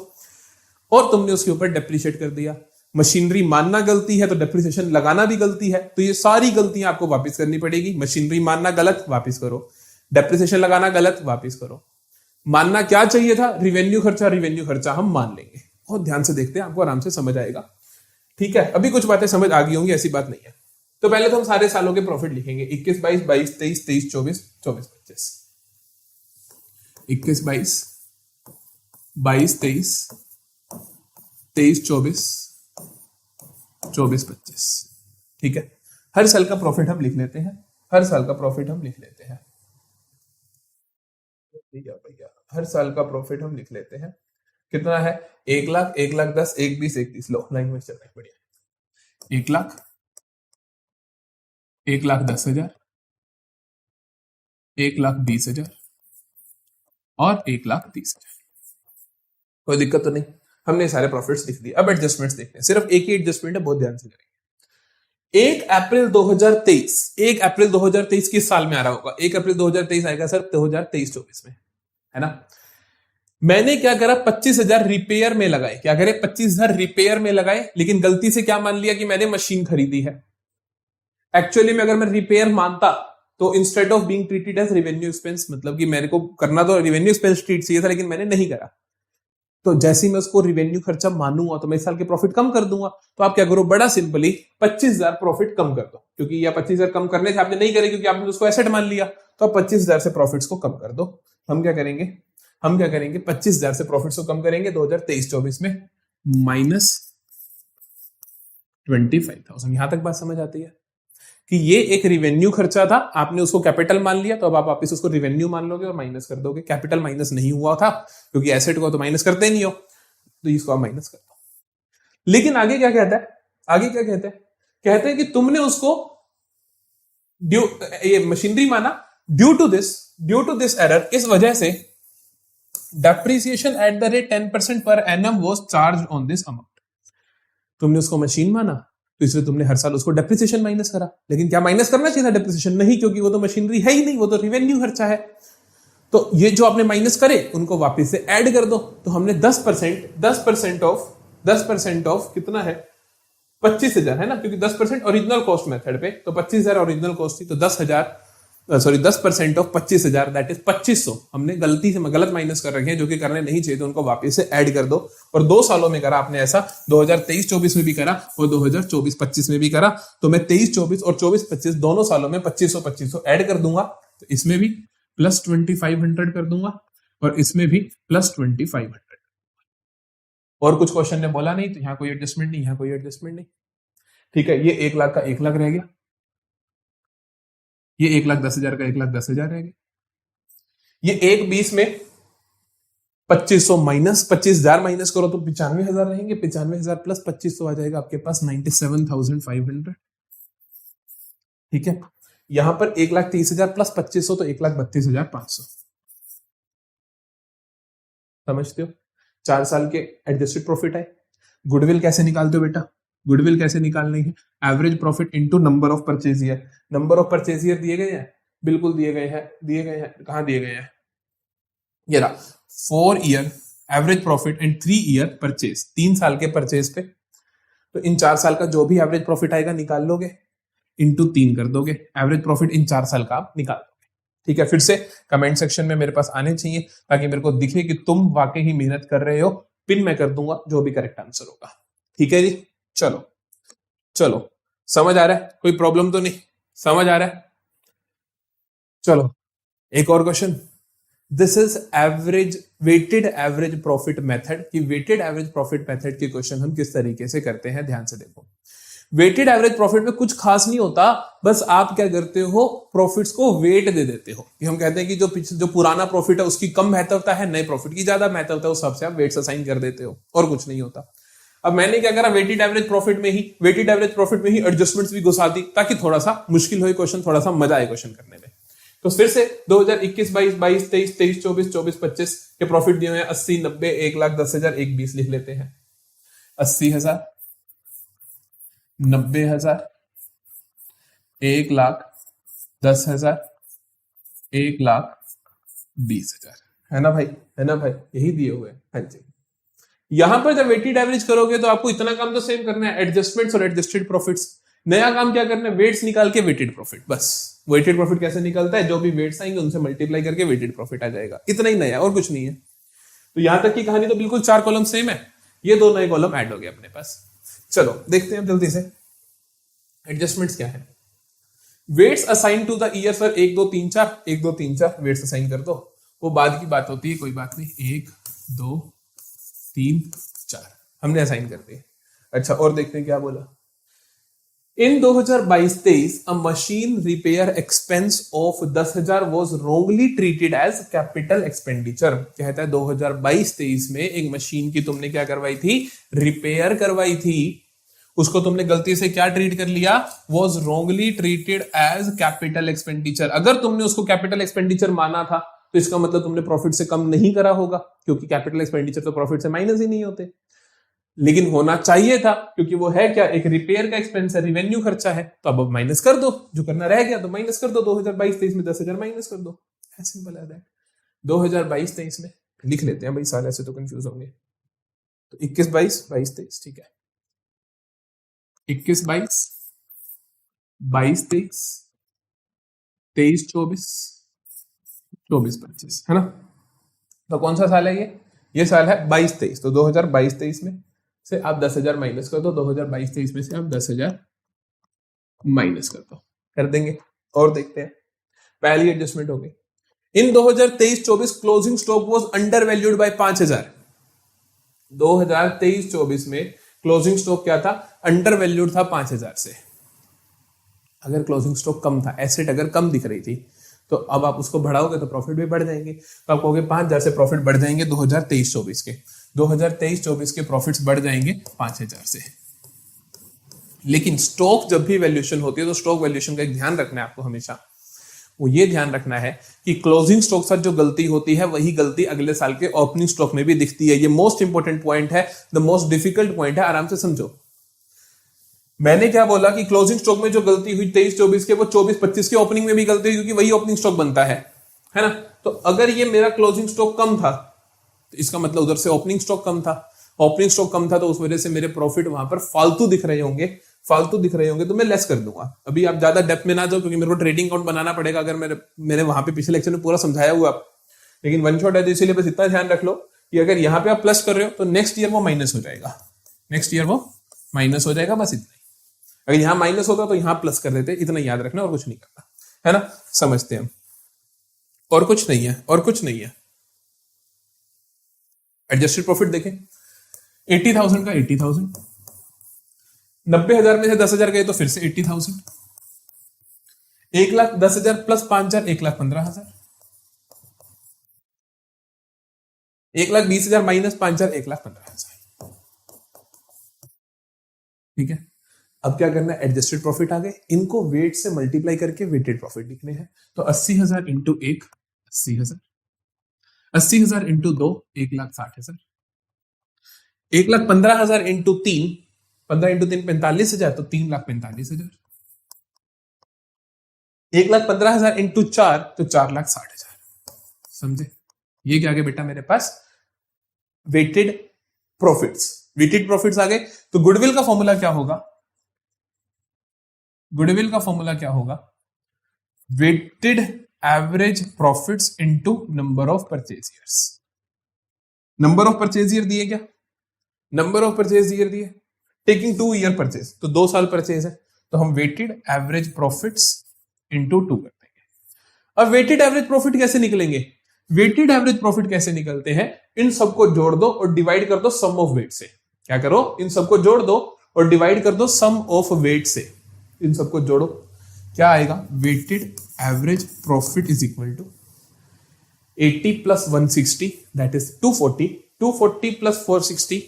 S1: और तुमने उसके ऊपर डेप्रिशिएट कर दिया। मशीनरी मानना गलती है तो डेप्रिसिएशन लगाना भी गलती है, तो ये सारी गलतियां आपको वापस करनी पड़ेगी। मशीनरी मानना गलत, वापस करो। डेप्रिसिएशन लगाना गलत, वापस करो। मानना क्या चाहिए था, रिवेन्यू खर्चा हम मान लेंगे। बहुत ध्यान से देखते हैं, आपको आराम से समझ आएगा। ठीक है, अभी कुछ बातें समझ आ गई होंगी, ऐसी बात नहीं है। तो पहले तो हम सारे सालों के प्रॉफिट लिखेंगे, 21, 22, 23, 23, 24, 25। 21, 22, 23, 24, 25। ठीक है, हर साल का प्रॉफिट हम लिख लेते हैं, हर साल का प्रॉफिट हम लिख लेते हैं, हर साल का प्रॉफिट हम लिख लेते हैं। कितना है 1 लाख, 1 लाख 10, 1 20, 1 30। लो लाइन में चल रहा है, बढ़िया। 1 लाख, 1 लाख 10 हजार, 1 लाख 20 हजार और 1 लाख 30 हजार। कोई दिक्कत तो नहीं, हमने सारे प्रॉफिट्स लिख दिए। अब एडजस्टमेंट्स देखते हैं, सिर्फ एक ही एडजस्टमेंट है, बहुत ध्यान से करेंगे। 1 अप्रैल 2023, 1 अप्रैल 2023 किस साल में आ रहा होगा? 1 अप्रैल 2023 आएगा सर 2023-24 में, है ना। मैंने क्या करा, 25,000 रिपेयर में लगाए। क्या करे, 25,000 रिपेयर में लगाए, लेकिन गलती से क्या मान लिया कि मैंने मशीन खरीदी है। एक्चुअली में अगर मैं रिपेयर मानता तो instead of being treated as revenue expense, मतलब कि मेरे को करना तो रेवेन्यू एक्सपेंस ट्रीट चाहिए था, लेकिन मैंने नहीं करा। तो जैसे ही मैं उसको रिवेन्यू खर्चा मानूंगा तो मैं इस साल के प्रॉफिट कम कर दूंगा। तो आप क्या करो, बड़ा सिंपली 25,000 प्रॉफिट कम कर दो, क्योंकि यह 25,000 कम करने से आपने नहीं करे, क्योंकि आपने उसको एसेट मान लिया। तो आप 25,000 से प्रॉफिट्स को कम कर दो। हम क्या करेंगे, 25,000 से प्रॉफिट्स को कम करेंगे 2023-24 में -25,000। यहां तक बात समझ आती है कि ये एक रिवेन्यू खर्चा था, आपने उसको कैपिटल मान लिया, तो अब आप वापस उसको रिवेन्यू मान लोगे और माइनस कर दोगे। कैपिटल माइनस नहीं हुआ था, क्योंकि एसेट को तो माइनस करते नहीं हो, तो इसको आप माइनस कर दो। लेकिन आगे क्या कहता है, आगे क्या कहते हैं, कहते हैं कि तुमने उसको ये मशीनरी माना, ड्यू टू दिस एरर, इस वजह से depreciation at the rate 10% per annum was charge on this amount. तुमने उसको मशीन माना, तो इसलिए तुमने हर साल उसको डेप्रिसिएशन माइनस करा। लेकिन क्या माइनस करना चाहिए था डेप्रिसिएशन? नहीं, क्योंकि वो तो मशीनरी है ही नहीं, वो तो रिवेन्यू खर्चा है। तो ये जो आपने माइनस करे उनको वापस से ऐड कर दो। तो हमने 10% ऑफ कितना है, 25,000 है ना, क्योंकि 10% ओरिजिनल कॉस्ट मेथड पे, तो 25,000 ओरिजिनल कॉस्ट थी, तो 10% ऑफ 25,000 दैट इज 2,500। हमने गलती से गलत माइनस कर रखे हैं, जो कि करने नहीं चाहिए, तो उनको वापस से ऐड कर दो। और 2 सालों में करा आपने ऐसा, 2023-24 में भी करा और 2024-25 में भी करा। तो मैं 23-24 और 24-25 दोनों सालों में 2,500 ऐड कर दूंगा। तो इसमें भी +2,500 कर दूंगा और इसमें भी +2,500। और कुछ क्वेश्चन ने बोला नहीं, तो यहाँ कोई एडजस्टमेंट नहीं, यहाँ कोई एडजस्टमेंट नहीं। ठीक है, ये 1 लाख का 1 लाख रह गया, ये 1,10,000 का 1,10,000 रह गया। ये 1,20 में 2,500 माइनस 25,000 माइनस करो तो 95,000 रहेंगे। 95,000 प्लस 2,500 आ जाएगा आपके पास 97,500। ठीक है, यहां पर 1,30,000 प्लस 2,500 तो 1,32,500। समझते हो? 4 साल के एडजस्टेड प्रॉफिट है। गुडविल कैसे निकालते हो बेटा? गुडविल कैसे निकालनी है? Average profit into number of purchase year. Number of purchase year दिए गए हैं, बिल्कुल दिए गए हैं, दिए गए हैं। कहां दिए गए हैं? ये रहा, 4 year average profit and 3 year purchase, 3 साल के परचेज पे। तो इन 4 साल का जो भी एवरेज प्रॉफिट आएगा निकाल लोगे, इंटू 3 कर दोगे, एवरेज प्रॉफिट इन 4 साल का आप निकाल दोगे। ठीक है, फिर से कमेंट सेक्शन में मेरे पास आने चाहिए, ताकि मेरे को दिखे कि तुम वाकई ही मेहनत कर रहे हो। पिन मैं कर दूंगा जो भी करेक्ट आंसर होगा। ठीक है जी, चलो चलो, समझ आ रहा है? कोई प्रॉब्लम तो नहीं? समझ आ रहा है? चलो एक और question. This is average weighted average profit method. कि वेटेड एवरेज प्रॉफिट मेथड के क्वेश्चन हम किस तरीके से करते हैं, ध्यान से देखो। वेटेड एवरेज प्रॉफिट में कुछ खास नहीं होता, बस आप क्या करते हो, प्रॉफिट्स को वेट दे देते हो। कि हम कहते हैं कि जो पुराना प्रॉफिट है उसकी कम महत्वता है, नए प्रॉफिट की ज्यादा महत्वता है, उस हिसाब से आप वेट्स असाइन कर देते हो, और कुछ नहीं होता। अब मैंने क्या करा, वेटेड एवरेज प्रॉफिट में ही एडजस्टमेंट्स भी घुसा दी, ताकि थोड़ा सा मुश्किल हो क्वेश्चन, थोड़ा सा मजा आए क्वेश्चन करने में। तो फिर से 2021, 22, 23, 24, 25 के प्रॉफिट दिए हुए हैं 80, 90, 1,10,000, 1,20 लिख लेते हैं। 80,000, 90,000, 1,10,000, 1,20,000, है ना भाई? है ना भाई? यही दिए हुए हैं। हाँ जी। यहां पर जब वेटेड एवरेज करोगे तो आपको इतना काम तो सेम करना है, एडजस्टमेंट्स और एडजस्टेड प्रॉफिट्स। नया काम क्या करना है, वेट्स निकाल के वेटेड प्रॉफिट। बस वेटेड प्रॉफिट कैसे निकलता है, जो भी वेट्स आएंगे उनसे मल्टीप्लाई करके वेटेड प्रॉफिट आ जाएगा। इतना ही नया, और कुछ नहीं है। तो यहां तक की कहानी तो बिल्कुल 4 कॉलम सेम है, ये 2 नए कॉलम ऐड हो गए अपने पास। चलो देखते हैं जल्दी से एडजस्टमेंट्स क्या है। Weights assign to the year sir 1, 2, 3, 4, 1, 2, 3, 4 weights assign कर दो, वो बाद की बात होती है, कोई बात नहीं। 1, 2, 3, 4 हमने असाइन कर दिए। अच्छा, और देखते हैं क्या बोला। In 2022-23 a machine repair expense of 10,000 was wrongly treated as capital expenditure. कहता है 2022-23 में एक मशीन की तुमने क्या करवाई थी, रिपेयर करवाई थी, उसको तुमने गलती से क्या ट्रीट कर लिया, was wrongly treated as capital expenditure. अगर तुमने उसको कैपिटल एक्सपेंडिचर माना था तो इसका मतलब तुमने प्रॉफिट से कम नहीं करा होगा, क्योंकि कैपिटल एक्सपेंडिचर तो प्रॉफिट से माइनस ही नहीं होते, लेकिन होना चाहिए था क्योंकि वो है क्या, एक रिपेयर का एक्सपेंस है, रिवेन्यू खर्चा है, तो अब माइनस कर दो, जो करना रह गया तो माइनस कर दो, 2022-23 में 10,000 माइनस कर दो, सिंपल है दैट। 2022-23 में लिख लेते हैं भाई, साल ऐसे तो कंफ्यूज होंगे, तो 21-22, 22-23, ठीक है, 21-22, 22-23, 23-24, 24-25, है ना। तो कौन सा साल है ये साल है 22-23। तो 2022-23 में से आप 10,000 माइनस कर दो, 2022-23 में से आप 10,000 माइनस कर दो, कर देंगे और देखते हैं। पहली एडजस्टमेंट हो गई। इन 2023-24 closing stock was under valued bye 5,000। 2023-24 में क्लोजिंग स्टॉक क्या था, अंडर वैल्यूड था 5,000 से। अगर क्लोजिंग स्टॉक कम था, एसेट अगर कम दिख रही थी, तो अब आप उसको बढ़ाओगे तो प्रॉफिट भी बढ़ जाएंगे। तो आप कहोगे 5,000 से प्रॉफिट बढ़ जाएंगे 2023-24 के, 2023-24 के प्रॉफिट्स बढ़ जाएंगे 5,000 से। लेकिन स्टॉक जब भी वैल्यूएशन होती है तो स्टॉक वैल्यूएशन का एक ध्यान रखना है आपको हमेशा, वो ये ध्यान रखना है कि क्लोजिंग स्टॉक साथ जो गलती होती है वही गलती अगले साल के ओपनिंग स्टॉक में भी दिखती है। ये मोस्ट इंपॉर्टेंट पॉइंट है, द मोस्ट डिफिकल्ट पॉइंट है, आराम से समझो। मैंने क्या बोला कि क्लोजिंग स्टॉक में जो गलती हुई 23-24 के, वो 24-25 के ओपनिंग में भी गलती हुई, क्योंकि वही ओपनिंग स्टॉक बनता है ना। तो अगर ये मेरा क्लोजिंग स्टॉक कम था तो इसका मतलब उधर से ओपनिंग स्टॉक कम था, ओपनिंग स्टॉक कम था तो उस वजह से मेरे प्रॉफिट वहां पर फालतू दिख रहे होंगे, तो मैं लेस कर दूंगा। अभी आप ज्यादा डेप्थ में ना जाओ क्योंकि मेरे को ट्रेडिंग अकाउंट बनाना पड़ेगा, अगर मैंने वहां पे पिछले लेक्चर में पूरा समझाया हुआ, लेकिन वन शॉट है तो इसीलिए बस इतना ध्यान रख लो कि अगर यहाँ पे आप प्लस कर रहे हो तो नेक्स्ट ईयर वो माइनस हो जाएगा, बस इतना। अगर यहां माइनस होता तो यहां प्लस कर देते, इतना याद रखना और कुछ नहीं करना, है ना। समझते हैं हम, और कुछ नहीं है। एडजस्टेड प्रॉफिट देखें, 80,000 का 80,000, 90,000 में से 10,000 गए तो फिर से 80,000, 1,10,000 प्लस 5,000 1,15,000, 1,20,000 माइनस 5,000 1,15,000। ठीक है, अब क्या करना है, एडजस्टेड प्रॉफिट आ गए, इनको वेट से मल्टीप्लाई करके वेटेड प्रॉफिट लिखने हैं। तो 80,000 इंटू 1 80,000, 80,000 इंटू 2 1,60,000, 1,15,000 इंटू 3 15 इंटू 3 45,000, तो 3,45,000, 1,15,000 इंटू 4 तो 4,60,000। समझे, ये क्या आ गया बेटा मेरे पास, वेटेड प्रॉफिट्स आ गए। तो गुडविल का फॉर्मूला क्या होगा, weighted average profits into number of purchase years. Number of purchase year दिए क्या, टेकिंग 2 ईयर परचेज, तो 2 साल परचेज है, तो हम वेटेड एवरेज प्रॉफिट्स इनटू 2 कर देंगे। अब वेटेड एवरेज प्रॉफिट कैसे निकलेंगे, इन सबको जोड़ दो और डिवाइड कर दो सम ऑफ वेट से। क्या करो, इन सबको जोड़ दो और डिवाइड कर दो सम ऑफ वेट से। इन सबको जोड़ो, क्या आएगा, weighted average profit is equal to 80 plus 160 that is 240, 240 plus 460,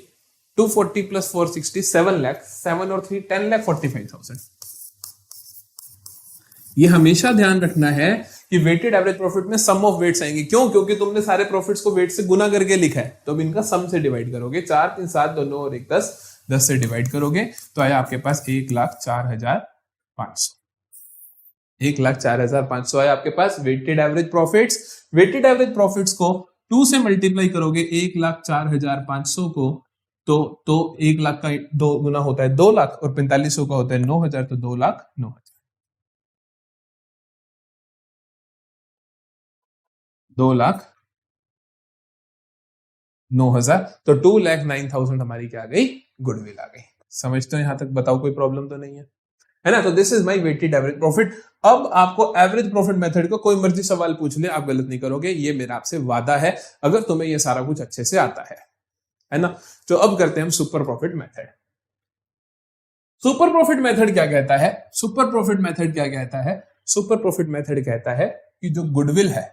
S1: 240 plus 460 7 lakh, 7 और 3 10,45,000। ये हमेशा ध्यान रखना है कि वेटेड एवरेज प्रॉफिट में सम ऑफ वेट्स आएंगे। क्यों, क्योंकि तुमने सारे प्रॉफिट्स को वेट से गुना करके लिखा है, तो अब इनका सम से डिवाइड करोगे, 4 3 7 2 9 और 1 10, 10 से डिवाइड करोगे तो आया आपके पास 1,04,500, 1,04,500 आया आपके पास वेटेड एवरेज प्रॉफिट्स को 2 से मल्टीप्लाई करोगे 1,04,500 को, तो 1 लाख का 2 गुना होता है 2 लाख और 4500 का होता है 9,000, तो 2,09,000, 2,09,000, तो 2,09,000 हमारी क्या आ गई, गुडविल आ गई। समझते हो यहां तक, बताओ कोई प्रॉब्लम तो नहीं है ना। तो this is my weighted average profit. अब आपको एवरेज प्रॉफिट मेथड को कोई मर्जी सवाल पूछ ले, आप गलत नहीं करोगे, ये मेरा आपसे वादा है, अगर तुम्हें ये सारा कुछ अच्छे से आता है ना। तो अब करते हैं हम super profit method. Super profit method क्या कहता है? सुपर प्रॉफिट मेथड क्या कहता है? सुपर प्रॉफिट मेथड कहता है कि जो गुडविल है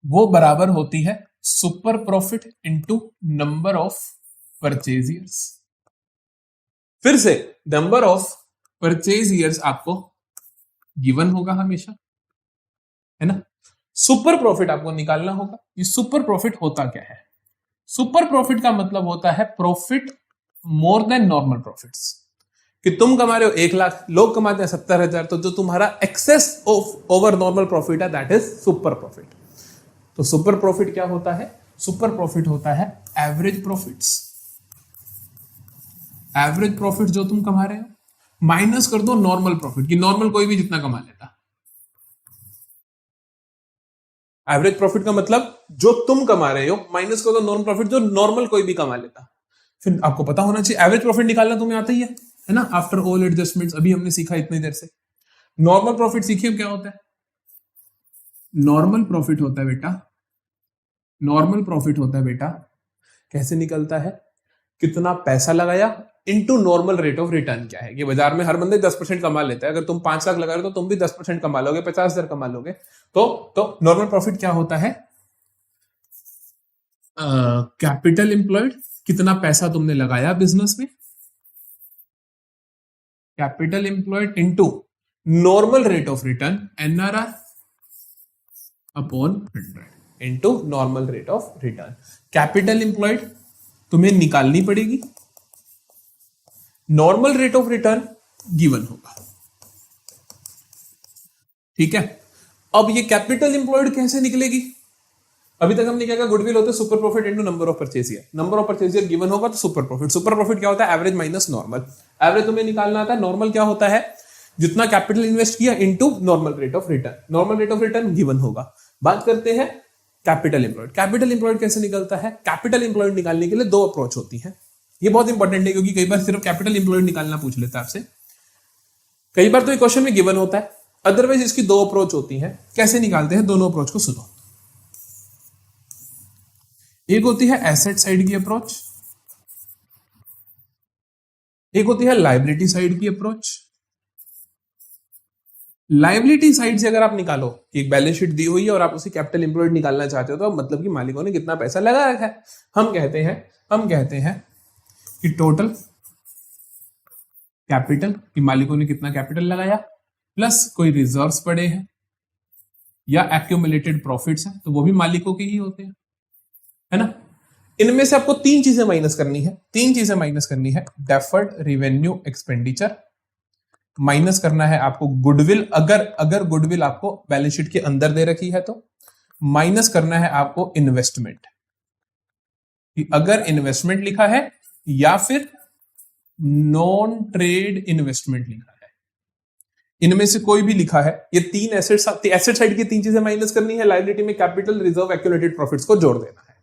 S1: वो बराबर होती है super profit into number of purchase years. फिर से नंबर ऑफ परचेज ईयर्स आपको गिवन होगा हमेशा, है ना। सुपर प्रॉफिट आपको निकालना होगा। ये सुपर प्रॉफिट होता क्या है? सुपर प्रॉफिट का मतलब होता है प्रॉफिट मोर देन नॉर्मल प्रॉफिट्स। कि तुम कमा रहे हो 1 लाख, लोग कमाते हैं 70,000, तो जो तुम्हारा excess of over normal profit है दैट इज सुपर प्रॉफिट। तो सुपर प्रॉफिट क्या होता है? सुपर प्रॉफिट होता है एवरेज प्रॉफिट्स। एवरेज प्रॉफिट जो तुम कमा रहे हो माइनस कर दो नॉर्मल प्रॉफिट, कि नॉर्मल कोई भी जितना कमा लेता। एवरेज प्रॉफिट का मतलब जो तुम कमा रहे हो माइनस कर दो नॉर्मल प्रॉफिट जो नॉर्मल कोई भी कमा लेता। फिर आपको पता होना चाहिए एवरेज प्रॉफिट निकालना तुम्हें आता ही है ना। आफ्टर ऑल एडजस्टमेंट्स अभी हमने सीखा इतनी देर से। नॉर्मल प्रॉफिट सीखिए क्या होता है? नॉर्मल प्रॉफिट होता है बेटा, नॉर्मल प्रॉफिट होता है बेटा, कैसे निकलता है? कितना पैसा लगाया into normal rate of return क्या है। कि बाजार में हर बंदे 10% कमा लेता है। अगर तुम 5 लाख लगा रहे हो तो तुम भी 10% कमा लोगे, 50,000 कमा लोगे। तो नॉर्मल प्रॉफिट क्या होता है? कैपिटल एम्प्लॉयड, कितना पैसा तुमने लगाया बिजनेस में, capital employed into normal rate of return NRR upon 100 into normal rate of return. Capital employed तुम्हें निकालनी पड़ेगी, normal rate of return given होगा, ठीक है। अब ये कैपिटल एम्प्लॉयड कैसे निकलेगी? अभी तक हमने क्या कहा? गुडविल होता है super profit into number of purchase year. Number of purchase year given होगा तो सुपर प्रॉफिट। सुपर प्रॉफिट क्या होता है? Average minus normal. एवरेज तुम्हें निकालना आता है, नॉर्मल क्या होता है? जितना कैपिटल इन्वेस्ट किया into normal rate of return. Normal rate of return given होगा। बात करते हैं कैपिटल एम्प्लॉयड। कैपिटल एम्प्लॉयड कैसे निकलता है? कैपिटल एम्प्लॉयड निकालने के लिए 2 अप्रोच होती है। ये बहुत इंपॉर्टेंट है क्योंकि कई बार सिर्फ कैपिटल एम्प्लॉयड निकालना पूछ लेता है आपसे। कई बार तो ये क्वेश्चन में गिवन होता है, अदरवाइज इसकी 2 अप्रोच होती है। कैसे निकालते हैं? दोनों अप्रोच को सुनो। एक होती है एसेट साइड की अप्रोच, एक होती है लायबिलिटी साइड की अप्रोच। लायबिलिटी साइड से अगर आप निकालो, एक बैलेंस शीट दी हुई है और आप उसे कैपिटल एम्प्लॉयड निकालना चाहते हो, तो मतलब कि मालिकों ने कितना पैसा लगा रखा है। हम कहते हैं कि टोटल कैपिटल, कि मालिकों ने कितना कैपिटल लगाया, प्लस कोई रिजर्व्स पड़े हैं या एक्यूमुलेटेड प्रॉफिट्स हैं, तो वो भी मालिकों के ही होते हैं, है ना। इनमें से आपको 3 चीजें माइनस करनी है। 3 चीजें माइनस करनी है। डेफर्ड रिवेन्यू एक्सपेंडिचर माइनस करना है आपको। गुडविल, अगर गुडविल आपको बैलेंस शीट के अंदर दे रखी है तो माइनस करना है आपको इन्वेस्टमेंट। अगर इन्वेस्टमेंट लिखा है या फिर नॉन ट्रेड इन्वेस्टमेंट लिखा है, इनमें से कोई भी लिखा है, ये 3 एसेट साइड की 3 चीजें माइनस करनी है। लायबिलिटी में कैपिटल, रिजर्व, एक्यूमुलेटेड प्रॉफिट्स को जोड़ देना है,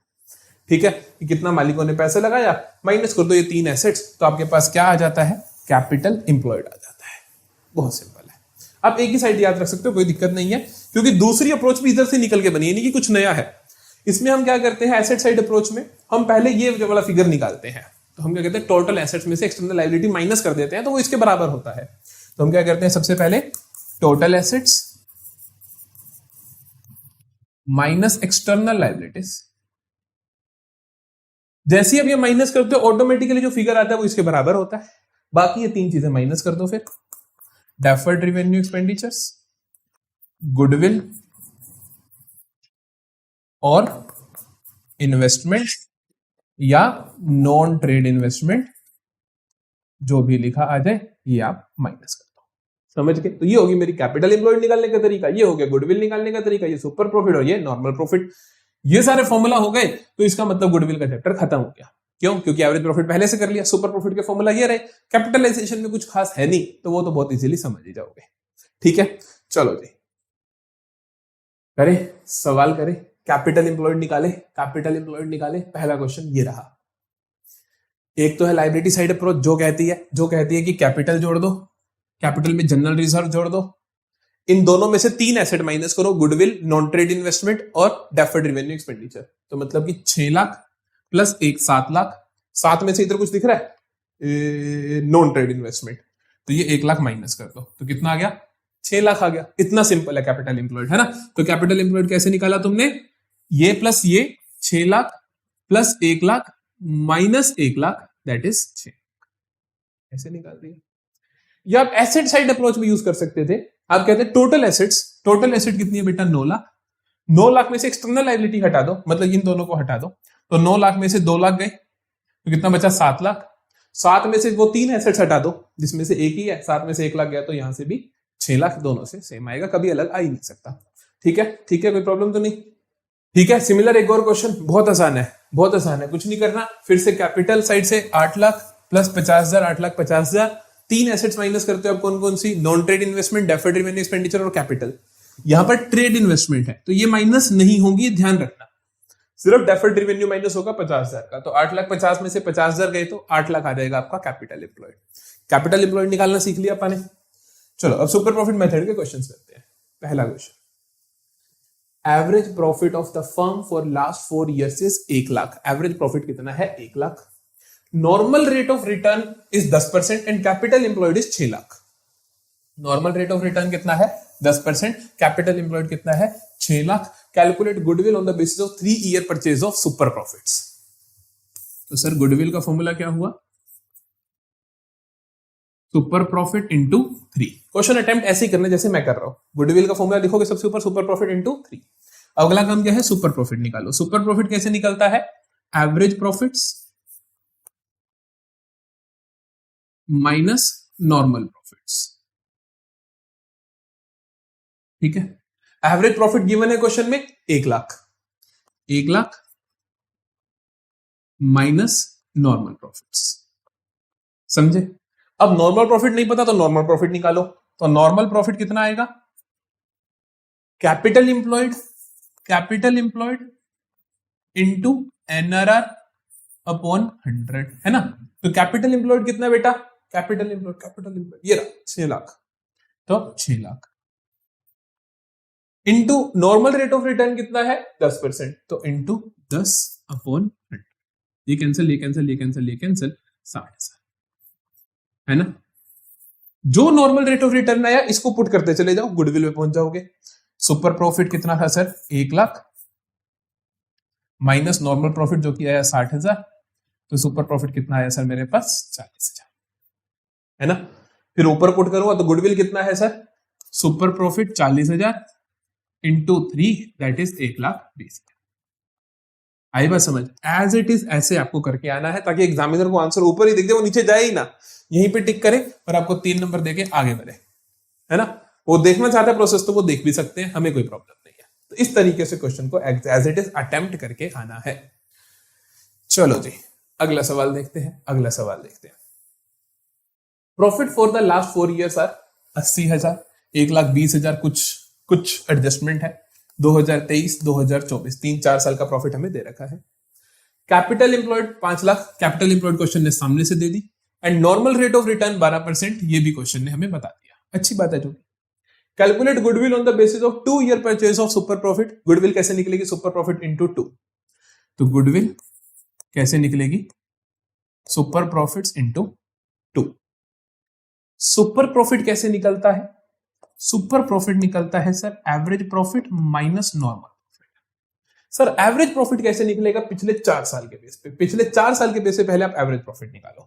S1: ठीक है। कितना मालिकों ने पैसा लगाया, माइनस कर दो ये 3 एसेट्स, तो आपके पास क्या आ जाता है? कैपिटल एम्प्लॉयड आ जाता है। बहुत सिंपल है। आप एक ही साइड याद रख सकते हो, कोई दिक्कत नहीं है, क्योंकि दूसरी अप्रोच भी इधर से निकल के बनी है, नहीं कि कुछ नया है। इसमें हम क्या करते हैं? एसेट साइड अप्रोच में हम पहले ये वाला फिगर निकालते हैं। तो हम क्या कहते हैं? टोटल एसेट्स में से एक्सटर्नल लायबिलिटी माइनस कर देते हैं, तो वो इसके बराबर होता है। तो हम क्या करते हैं? सबसे पहले total assets minus external liabilities. जैसे ही अब ये माइनस करते हो, ऑटोमेटिकली जो फिगर आता है वो इसके बराबर होता है। बाकी ये 3 चीजें माइनस कर दो। फिर डेफर्ड रेवेन्यू एक्सपेंडिचर्स, गुडविल और इन्वेस्टमेंट या नॉन ट्रेड इन्वेस्टमेंट, जो भी लिखा आ जाए ये आप माइनस कर दो। समझ गए? तो ये होगी मेरी कैपिटल एम्प्लॉयड निकालने का तरीका, ये हो गया गुडविल निकालने का तरीका, ये सुपर प्रॉफिट और ये नॉर्मल प्रॉफिट। ये सारे फॉर्मूला हो गए, तो इसका मतलब गुडविल का चैप्टर खत्म हो गया। क्यों? क्योंकि एवरेज प्रॉफिट पहले से कर लिया। सुपर प्रॉफिट के फॉर्मूला ये रहे। कैपिटलाइजेशन में कुछ खास है नहीं, तो वो तो बहुत इजीली समझ ही जाओगे, ठीक है। चलो जी, करें सवाल करें। कैपिटल एम्प्लॉयड निकाले, कैपिटल एम्प्लॉयड निकाले। पहला क्वेश्चन ये रहा। एक तो है लायबिलिटी साइड अप्रोच, जो कहती है कि कैपिटल जोड़ दो, कैपिटल में जनरल रिजर्व जोड़ दो, इन दोनों में से 3 एसेट माइनस करो, गुडविल, नॉन ट्रेड इन्वेस्टमेंट और डेफर्ड रेवेन्यू एक्सपेंडिचर। तो मतलब कि 6 लाख प्लस 1 7 लाख। 7 में से इधर कुछ दिख रहा है? नॉन ट्रेड इन्वेस्टमेंट, तो ये 1 लाख माइनस कर दो तो कितना आ गया, 6 लाख आ गया। इतना सिंपल है कैपिटल एम्प्लॉयड, है ना। तो कैपिटल एम्प्लॉयड कैसे निकाला तुमने, ये प्लस ये 6 lakh plus 1 lakh minus 1 lakh that is 6, ऐसे निकाल दिया। या आप एसेट साइड अप्रोच में यूज कर सकते थे। आप कहते हैं टोटल एसेट्स, टोटल एसेट कितनी है बेटा 9 लाख, 9 लाख में से एक्सटर्नल लायबिलिटी हटा दो, मतलब इन दोनों को हटा दो, तो 9 लाख में से 2 लाख गए तो कितना बचा 7 लाख। 7 में से वो 3 एसेट्स हटा दो जिसमें से एक ही है, 7 में से 1 लाख गया तो यहां से भी 6 लाख, दोनों से सेम आएगा, कभी अलग आ ही नहीं सकता। ठीक है, ठीक है, कोई प्रॉब्लम तो नहीं। ठीक है, सिमिलर एक और क्वेश्चन, बहुत आसान है, बहुत आसान है, कुछ नहीं करना। फिर से कैपिटल साइड से 8 lakh plus 50,000, 8 lakh 50,000, 3 assets minus करते हो आप, कौन कौन सी, non trade investment, deferred revenue expenditure और कैपिटल। यहां पर ट्रेड इन्वेस्टमेंट है तो ये माइनस नहीं होंगी, ध्यान रखना। सिर्फ डेफर्ड रेवेन्यू माइनस होगा 50,000 का, तो 8 लाख 50 में से 50,000 गए तो 8 लाख आ जाएगा आपका कैपिटल एम्प्लॉयड। कैपिटल एम्प्लॉयड निकालना सीख लिया अपन ने। चलो अब सुपर प्रॉफिट मेथड के क्वेश्चंस करते हैं। पहला question, average profit of the firm for last 4 years is 1 lakh. Average profit कितना है, 1 lakh. Normal rate of return is 10% and capital employed is 6 lakh. Normal rate of return कितना है 10%, कैपिटल एम्प्लॉयड कितना है 6 lakh. Calculate goodwill on the basis of 3 year purchase of super profits. तो sir goodwill का formula क्या हुआ, super profit into 3। Question attempt ऐसे ही करना जैसे मैं कर रहा हूं। गुडविल का फॉर्मूला लिखोगे सबसे ऊपर, सुपर प्रॉफिट इंटू 3। अगला काम क्या है, सुपर प्रॉफिट निकालो। सुपर प्रॉफिट कैसे निकलता है, average profits minus normal profits. ठीक है, एवरेज प्रॉफिट गिवन है क्वेश्चन में 1 lakh, 1 lakh minus normal profits, समझे। अब नॉर्मल प्रॉफिट नहीं पता तो नॉर्मल प्रॉफिट निकालो। तो नॉर्मल प्रॉफिट कितना आएगा, capital employed, capital employed into NRR upon 100, है ना। तो कैपिटल इंप्लॉयड कितना बेटा, कैपिटल इंप्लॉयड ये रहा 6 लाख, तो 6 lakh into normal rate of return कितना है 10%, तो इंटू 10 अपॉन 100। ये कैंसिल, ये कैंसिल, ये कैंसिल, ये कैंसिल, 60,000, है ना। जो नॉर्मल रेट ऑफ रिटर्न आया इसको पुट करते चले जाओ, गुडविल में पहुंच जाओगे। सुपर प्रॉफिट कितना था sir 1 lakh minus normal profit जो कि आया 60,000, तो सुपर प्रॉफिट कितना आया सर मेरे पास 40,000, है ना। फिर ऊपर पुट करूंगा तो गुडविल कितना है sir, super profit 40,000 into 3 that is 1,20,000। आई बात समझ, एज इट इज ऐसे आपको करके आना है ताकि एग्जामिनर को आंसर ऊपर ही दिख दे, वो नीचे जाए ही ना, यहीं पे टिक करे और आपको 3 नंबर देके आगे बढ़े, है ना। वो देखना चाहता है प्रोसेस तो वो देख भी सकते हैं, हमें कोई प्रॉब्लम नहीं है। तो इस तरीके से क्वेश्चन को एज इट इज अटेम्प्ट करके आना है। चलो जी अगला सवाल देखते हैं, अगला सवाल देखते हैं। Profit for the last 4 years are 80,000, 1,20,000 कुछ एडजस्टमेंट है, 2023 2024 3-4 साल का प्रॉफिट हमें दे रखा है। Capital employed 5 lakh, capital employed question ने सामने से दे दी, and normal rate of return 12%, ये भी क्वेश्चन ने हमें बता दिया, अच्छी बात है। जो calculate goodwill on the basis of 2 year purchase of super profit. Goodwill कैसे निकलेगी, सुपर प्रॉफिट इंटू 2। तो गुडविल कैसे निकलेगी, super profits into 2। Super profit कैसे निकलता है, सुपर प्रॉफिट निकलता है sir average profit minus normal profit. Sir average profit कैसे निकलेगा, पिछले 4 साल के बेस पे, पिछले 4 साल के बेस पे पहले आप एवरेज प्रॉफिट निकालो,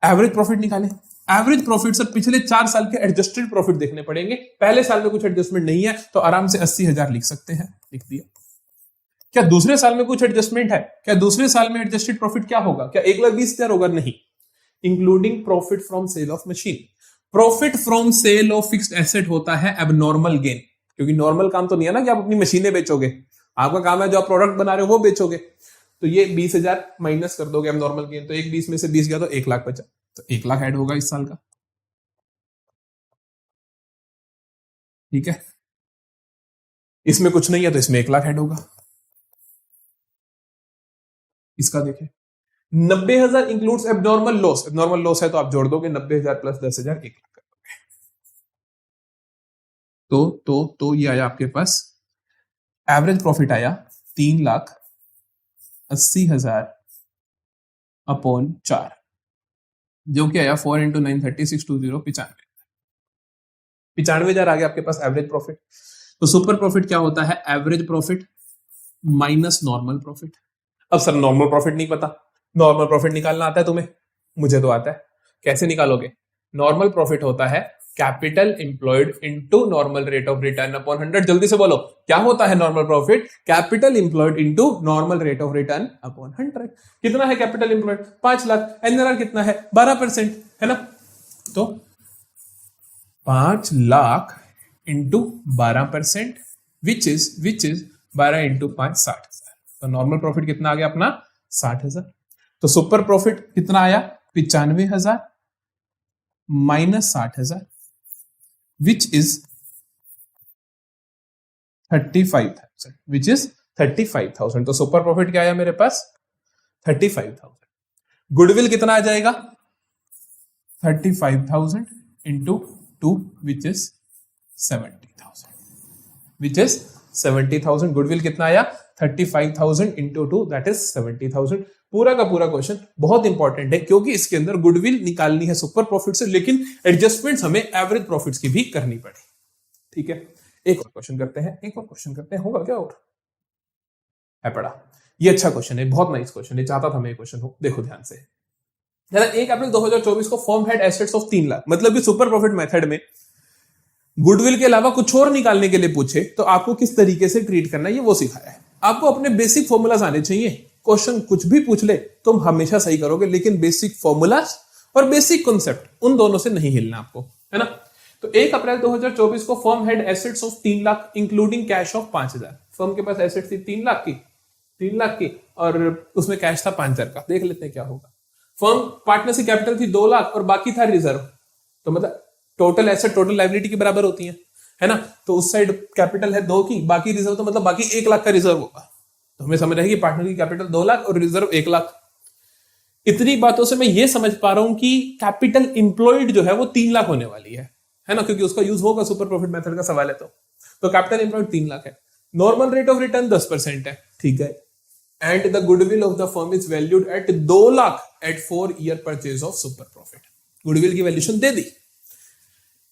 S1: एवरेज प्रॉफिट निकालें। एवरेज प्रॉफिट सर पिछले 4 साल के एडजस्टेड प्रॉफिट देखने पड़ेंगे, पहले साल में कुछ एडजस्टमेंट नहीं है तो आराम से 80,000 लिख सकते हैं, लिख दिया। क्या दूसरे साल में कुछ एडजस्टमेंट है, क्या दूसरे साल में एडजस्टेड प्रॉफिट क्या होगा, क्या 1,20,000 होगा, नहीं, including profit from sale of machine. Profit from sale of fixed asset होता है एबनॉर्मल गेन, क्योंकि नॉर्मल काम तो नहीं है ना कि आप अपनी मशीनें बेचोगे, आपका काम है जो आप प्रोडक्ट बना रहे हो वो बेचोगे। तो ये 20,000 माइनस कर दोगे अब नॉर्मल गेन, तो 1,20 में से 20 गया तो 1 लाख बचा, तो 1 लाख ऐड होगा इस साल का, ठीक है। इसमें कुछ नहीं है तो इसमें 1 लाख ऐड होगा। इसका देखें 90,000 includes abnormal loss, abnormal loss है तो आप जोड़ दोगे 90,000 प्लस 10,000 1 लाख कर दोगे। तो ये आया आपके पास, एवरेज प्रॉफिट आया 3,80,000 अपॉन 4, जो कि आया 4 इंटू 9 3620 95,000 आ गया आपके पास एवरेज प्रॉफिट। तो सुपर प्रॉफिट क्या होता है? Average profit minus normal profit. अब सर नॉर्मल प्रॉफिट नहीं पता, नॉर्मल प्रॉफिट निकालना आता है तुम्हें? मुझे तो आता है। कैसे निकालोगे? नॉर्मल प्रॉफिट होता है capital employed into normal rate of return upon 100। जल्दी से बोलो क्या होता है normal profit? Capital employed into normal rate of return upon 100। कितना है कैपिटल एम्प्लॉयड? 5 लाख। एनआरआर कितना है? 12% है ना। तो 5 lakh into 12% which is 12 into 5 60,000। तो नॉर्मल प्रॉफिट कितना आ गया अपना? 60,000। तो सुपर प्रॉफिट कितना आया? 95,000 minus 60,000 which is 35,000 which is 35,000। तो सुपर प्रॉफिट क्या आया मेरे पास? 35,000। गुडविल कितना आ जाएगा? 35,000 into 2 which is 70,000 which is 70,000। Goodwill कितना आया? 35,000 इंटू 2 दैट इज 70,000। पूरा का पूरा क्वेश्चन बहुत इंपॉर्टेंट है क्योंकि इसके अंदर गुडविल निकालनी है सुपर प्रॉफिट से, लेकिन एडजस्टमेंट्स हमें एवरेज प्रॉफिट्स की भी करनी पड़े। ठीक है, एक और क्वेश्चन करते हैं, होगा क्या और है पड़ा? ये अच्छा क्वेश्चन है, बहुत नाइस क्वेश्चन है, चाहता था मैं ये क्वेश्चन हो। देखो ध्यान से, 1 अप्रैल 2024 को firm had assets of 3 lakh. मतलब कि सुपर प्रॉफिट मेथड में गुडविल के अलावा कुछ और निकालने के लिए पूछे तो आपको किस तरीके से ट्रीट करना है ये वो सिखाया है। आपको अपने बेसिक फॉर्मूलाज आने चाहिए। क्वेश्चन कुछ भी पूछ ले तुम हमेशा सही करोगे, लेकिन बेसिक फॉर्मूलाज और बेसिक कॉन्सेप्ट उन दोनों से नहीं हिलना आपको, है ना। तो 1 अप्रैल 2024 को firm had assets of 3 lakh including cash of 5,000। Firm के पास एसेट्स थी 3 लाख की और उसमें कैश था 5,000 का। देख लेते हैं क्या होगा। फर्म पार्टनरशिप कैपिटल थी 2 लाख और बाकी था रिजर्व। तो मतलब टोटल एसेट टोटल लायबिलिटी के बराबर होती है ना। तो उस साइड कैपिटल है 2 की, बाकी रिजर्व, तो मतलब बाकी 1 लाख का रिजर्व होगा। तो हमें समझ रहेगी पार्टनर की कैपिटल 2 लाख और रिजर्व 1 लाख। इतनी बातों से मैं ये समझ पा रहा हूं कि कैपिटल इंप्लॉयड जो है वो 3 लाख होने वाली है ना, क्योंकि उसका यूज होगा सुपर प्रॉफिट मेथड का सवाल है। तो कैपिटल इंप्लॉयड 3 लाख है। नॉर्मल रेट ऑफ रिटर्न 10% है, ठीक है। And the goodwill of the firm is valued at 2 lakh at 4 year purchase of super profit. Goodwill की वैल्यूएशन दे दी।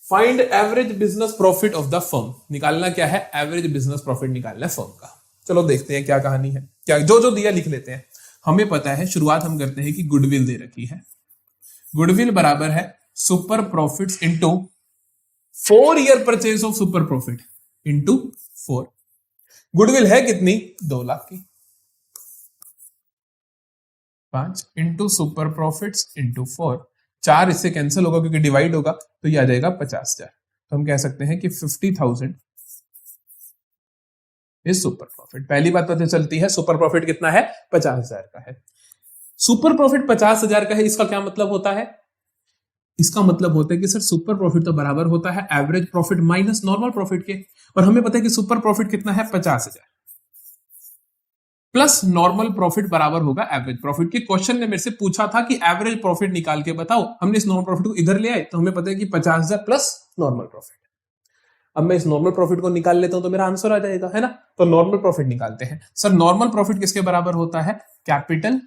S1: Find average business profit of the firm. निकालना क्या है? एवरेज बिजनेस प्रॉफिट निकालना है फर्म का। चलो देखते हैं क्या कहानी है। क्या जो दिया लिख लेते हैं। हमें पता है, शुरुआत हम करते हैं कि गुडविल दे रखी है। गुडविल बराबर है super profits into 4 year purchase of super profit into 4। Goodwill है कितनी? 2 लाख की। 5 इंटू सुपर प्रॉफिट्स इंटू 4। 4 इससे कैंसिल होगा क्योंकि डिवाइड होगा, तो ये आ जाएगा 50,000। तो हम कह सकते हैं कि 50,000 इज सुपर प्रॉफिट। पहली बात पता चलती है सुपर प्रॉफिट कितना है? 50,000 का है। सुपर प्रॉफिट 50,000 का है, इसका क्या मतलब होता है? इसका मतलब होता है कि सर सुपर प्रॉफिट तो बराबर होता है average profit minus normal profit के, और हमें पता है कि सुपर प्रॉफिट कितना है? 50,000 प्लस नॉर्मल प्रॉफिट बराबर होगा एवरेज प्रॉफिट के। क्वेश्चन ने मेरे से पूछा था कि एवरेज प्रॉफिट निकाल के बताओ। हमने इस नॉर्मल प्रॉफिट को इधर ले आए, तो हमें पता है कि 50,000 प्लस नॉर्मल प्रॉफिट। अब मैं इस नॉर्मल प्रॉफिट को निकाल लेता हूं तो मेरा आंसर आ जाएगा, है ना। तो नॉर्मल प्रॉफिट निकालते हैं। सर नॉर्मल प्रॉफिट किसके बराबर होता है? Capital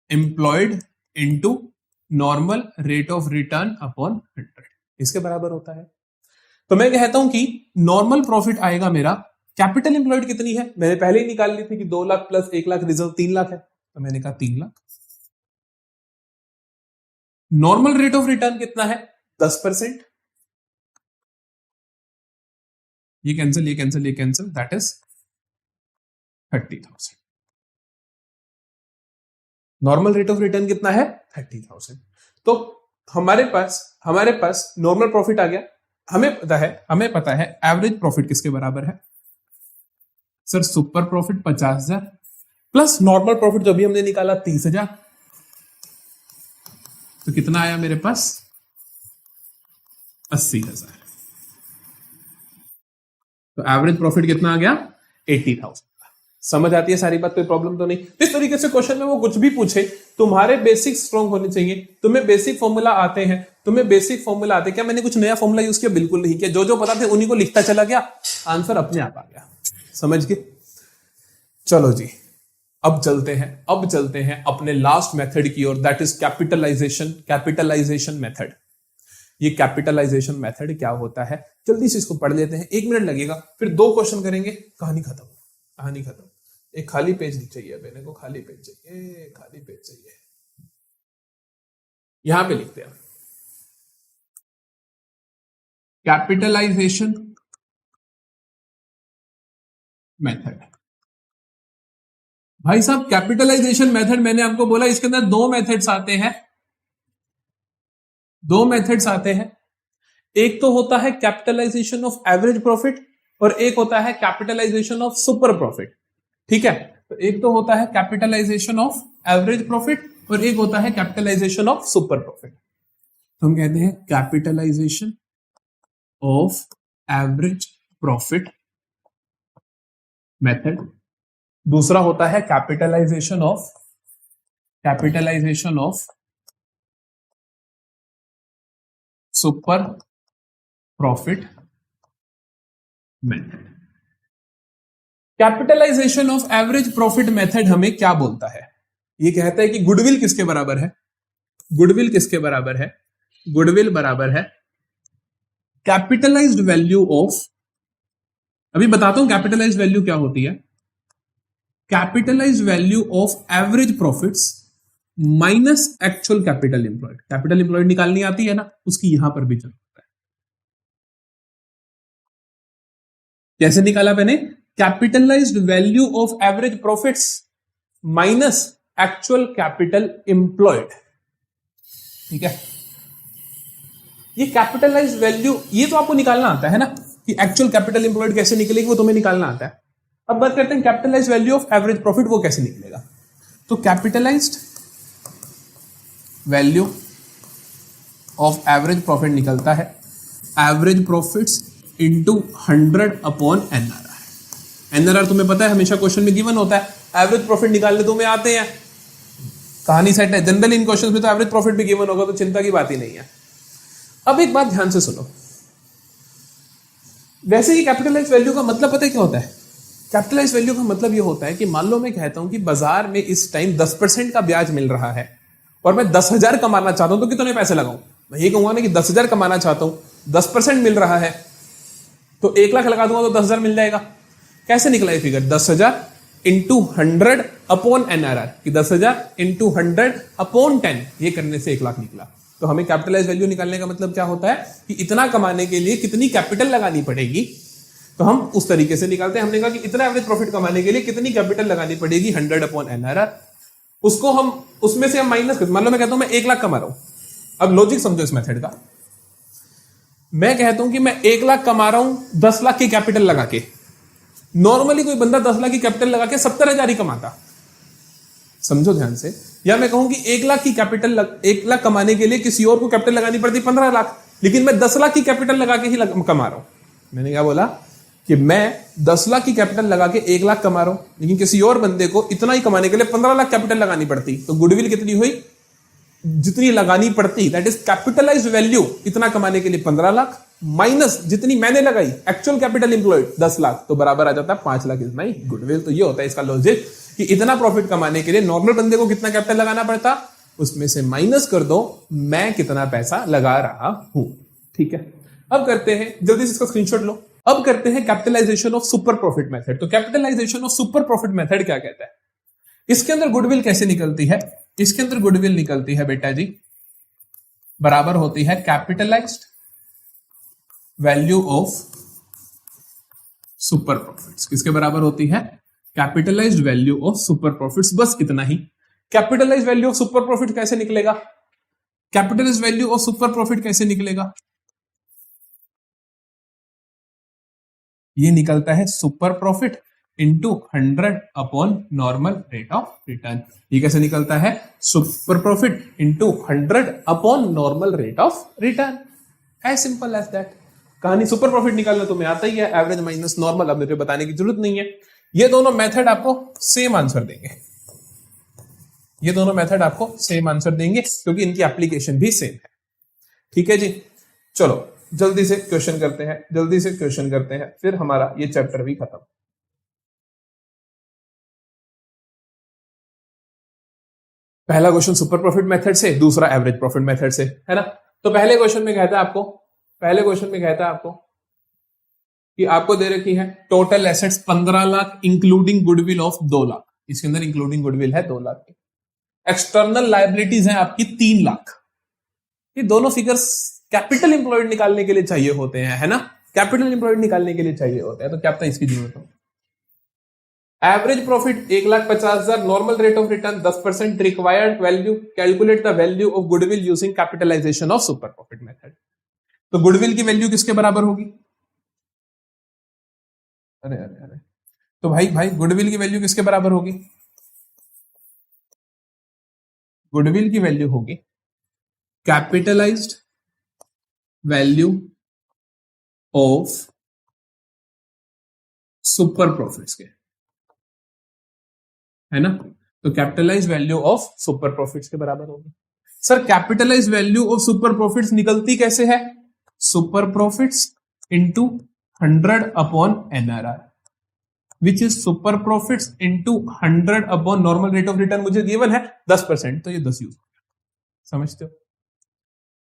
S1: employed into normal rate of return upon 100, इसके बराबर होता है। तो मैं कहता हूं कि नॉर्मल प्रॉफिट आएगा मेरा, कैपिटल एम्प्लॉयड कितनी है मैंने पहले ही निकाल ली थी कि 2 लाख प्लस 1 लाख रिजर्व 3 लाख है, तो मैंने कहा 3 lakh. Normal rate of return कितना है? 10%। ये cancel that is 30,000। Normal rate of return कितना है? 30,000। तो हमारे पास नॉर्मल प्रॉफिट आ गया। हमें पता है एवरेज प्रॉफिट किसके बराबर है? Sir super profit 50,000 plus normal profit जो भी हमने निकाला 30,000। तो कितना आया मेरे पास? 80,000। तो एवरेज प्रॉफिट कितना आ गया? 80,000। समझ आती है सारी बात? कोई प्रॉब्लम तो नहीं। इस तरीके से क्वेश्चन में वो कुछ भी पूछे, तुम्हारे बेसिक स्ट्रॉन्ग होने चाहिए। तुम्हें बेसिक फॉर्मूला आते हैं, क्या मैंने कुछ नया फॉर्मूला यूज किया? बिल्कुल नहीं किया। जो पता थे उन्हीं को लिखता चला गया, आंसर अपने आप आ गया। समझ गए? चलो जी, अब चलते हैं अपने लास्ट मेथड की ओर, दैट इज कैपिटलाइजेशन मेथड। ये कैपिटलाइजेशन मेथड क्या होता है, जल्दी से इसको पढ़ लेते हैं, 1 मिनट लगेगा, फिर 2 क्वेश्चन करेंगे, कहानी खत्म। एक खाली पेज चाहिए मेरे को, खाली पेज चाहिए, यहां पे लिखते हैं कैपिटलाइजेशन मेथड। भाई साहब कैपिटलाइजेशन मेथड मैंने आपको बोला इसके अंदर 2 मेथड्स आते हैं। एक तो होता है कैपिटलाइजेशन ऑफ एवरेज प्रॉफिट और एक होता है कैपिटलाइजेशन ऑफ सुपर प्रॉफिट। ठीक है, तो एक तो होता है कैपिटलाइजेशन ऑफ एवरेज प्रॉफिट और एक होता है कैपिटलाइजेशन ऑफ सुपर प्रॉफिट। तो हम कहते हैं capitalisation of average profit method. दूसरा होता है capitalisation of super profit method. Capitalisation of average profit method हमें क्या बोलता है, ये कहता है कि गुडविल किसके बराबर है, गुडविल बराबर है कैपिटलाइज्ड वैल्यू ऑफ, अभी बताता हूं कैपिटलाइज्ड वैल्यू क्या होती है, capitalised value of average profits minus actual capital employed. Capital employed निकालनी आती है ना, उसकी यहां पर भी जरूरत है। कैसे निकाला मैंने, capitalised value of average profits minus actual capital employed. ठीक है, ये कैपिटलाइज्ड वैल्यू, ये तो आपको निकालना आता है ना कि एक्चुअल कैपिटल एम्प्लॉयड कैसे निकलेगी, वो तुम्हें निकालना आता है। अब बात करते हैं capitalised value of average profit, वो कैसे निकलेगा। तो capitalised value of average profit निकलता है average profits into 100 upon NRR. NRR तुम्हें पता है हमेशा क्वेश्चन में गिवन होता है, एवरेज प्रॉफिट निकालने तुम्हें आते हैं, कहानी सेट है। जनरल इन क्वेश्चन में तो एवरेज प्रॉफिट भी गिवन होगा, तो चिंता की बात ही नहीं है। अब एक बात ध्यान से सुनो, वैसे ही कैपिटलाइज्ड वैल्यू का मतलब पता है क्या होता है, कैपिटलाइज्ड वैल्यू का मतलब ये होता है कि मान लो मैं कहता हूं कि बाजार में इस टाइम 10% का ब्याज मिल रहा है और मैं 10,000 कमाना चाहता हूं, तो कितने पैसे लगाऊं। मैं ये कहूंगा ना कि 10,000 कमाना चाहता हूं, 10% मिल रहा है, तो 1 लाख लगा दूंगा तो 10,000 मिल जाएगा। कैसे निकला ये फिगर, 10,000 इंटू 100 अपॉन एनआरआर, कि 10,000 इंटू 100 अपॉन 10, ये करने से 1 लाख निकला। तो हमें कैपिटलाइज वैल्यू निकालने का मतलब क्या होता है कि इतना कमाने के लिए कितनी कैपिटल लगानी पड़ेगी, तो हम उस तरीके से निकालते हैं। हमने कहा कि इतना एवरेज प्रॉफिट कमाने के लिए कितनी कैपिटल लगानी पड़ेगी, 100 अपॉन एनआरआर। उसको हम उसमें से हम माइनस करते, मान लो मैं कहता हूं मैं 1 लाख कमा रहा हूं। अब लॉजिक समझो इस मेथड का, मैं कहता हूं कि मैं 1 लाख कमा रहा हूं 10 लाख की कैपिटल लगा के। नॉर्मली कोई बंदा 10 लाख की कैपिटल लगा के 70,000 ही कमाता, समझो ध्यान से। या मैं कहूं कि 1 लाख की कैपिटल 1 लाख कमाने के लिए किसी और को कैपिटल लगानी पड़ती 15 लाख, लेकिन मैं 10 लाख की कैपिटल लगा के ही कमा रहा हूं। मैंने क्या बोला कि मैं 10 लाख की कैपिटल लगा के 1 लाख कमा रहा हूं, लेकिन किसी और बंदे को इतना ही कमाने के लिए 15 लाख कैपिटल लगानी पड़ती। तो गुडविल कितनी हुई, जितनी लगानी पड़ती, दैट इज कैपिटलाइज्ड वैल्यू, इतना कमाने के लिए 15 लाख माइनस जितनी मैंने लगाई एक्चुअल कैपिटल एम्प्लॉयड 10 लाख, तो बराबर आ जाता है 5 लाख इज माई गुडविल। तो ये होता है इसका लॉजिक कि इतना प्रॉफिट कमाने के लिए नॉर्मल बंदे को कितना कैपिटल लगाना पड़ता, उसमें से माइनस कर दो मैं कितना पैसा लगा रहा हूं। ठीक है, अब करते हैं, जल्दी से इसका स्क्रीनशॉट लो। अब करते हैं capitalisation of super profit method. तो capitalisation of super profit method क्या कहता है, इसके अंदर गुडविल कैसे निकलती है, इसके अंदर गुडविल निकलती है बेटा जी, बराबर होती है capitalised value of super profits. किसके बराबर होती है, capitalised value of super profits. बस इतना ही। Capitalised value of super profit कैसे निकलेगा, capitalised value of super profit कैसे निकलेगा, ये निकलता है super profit into 100 upon normal rate of return. ये कैसे निकलता है, super profit into 100 upon normal rate of return. As simple as that. कहानी सुपर प्रॉफिट निकालना तुम्हें आता ही है, एवरेज माइनस नॉर्मल, अब मुझे बताने की जरूरत नहीं है। ये दोनों मेथड आपको सेम आंसर देंगे, ये दोनों मेथड आपको सेम आंसर देंगे क्योंकि इनकी एप्लीकेशन भी सेम है। ठीक है जी, चलो जल्दी से क्वेश्चन करते हैं, जल्दी से क्वेश्चन करते हैं, फिर हमारा ये चैप्टर भी खत्म। पहला क्वेश्चन सुपर प्रॉफिट मेथड से, दूसरा एवरेज प्रॉफिट मेथड से, है ना। तो पहले क्वेश्चन में कहता है आपको कि आपको दे रखी है total assets 15 lakh including goodwill of 2 lakh, इसके अंदर इंक्लूडिंग गुडविल है 2 लाख की। एक्सटर्नल लायबिलिटीज हैं आपकी 3 लाख। ये दोनों फिगर्स कैपिटल इंप्लॉयड निकालने के लिए चाहिए होते हैं, है ना, कैपिटल इंप्लॉयड निकालने के लिए चाहिए होते हैं, तो क्या पता इसकी जरूरत हो। Average profit 1,50,000, normal rate of return 10%, required value, calculate the value of goodwill using capitalisation of super profit method. तो गुडविल की वैल्यू किसके बराबर होगी? अरे अरे अरे, तो भाई गुडविल की वैल्यू किसके बराबर होगी? गुडविल की वैल्यू होगी capitalised value of super profits के, है ना। तो capitalise value of super profits के बराबर होगी। Sir capitalise value of super profits निकलती कैसे है? Super profits into 100 upon NRR, which is super profits into 100 upon normal rate of return. मुझे गिवन है 10%, तो ये 10 यूज, समझते हो।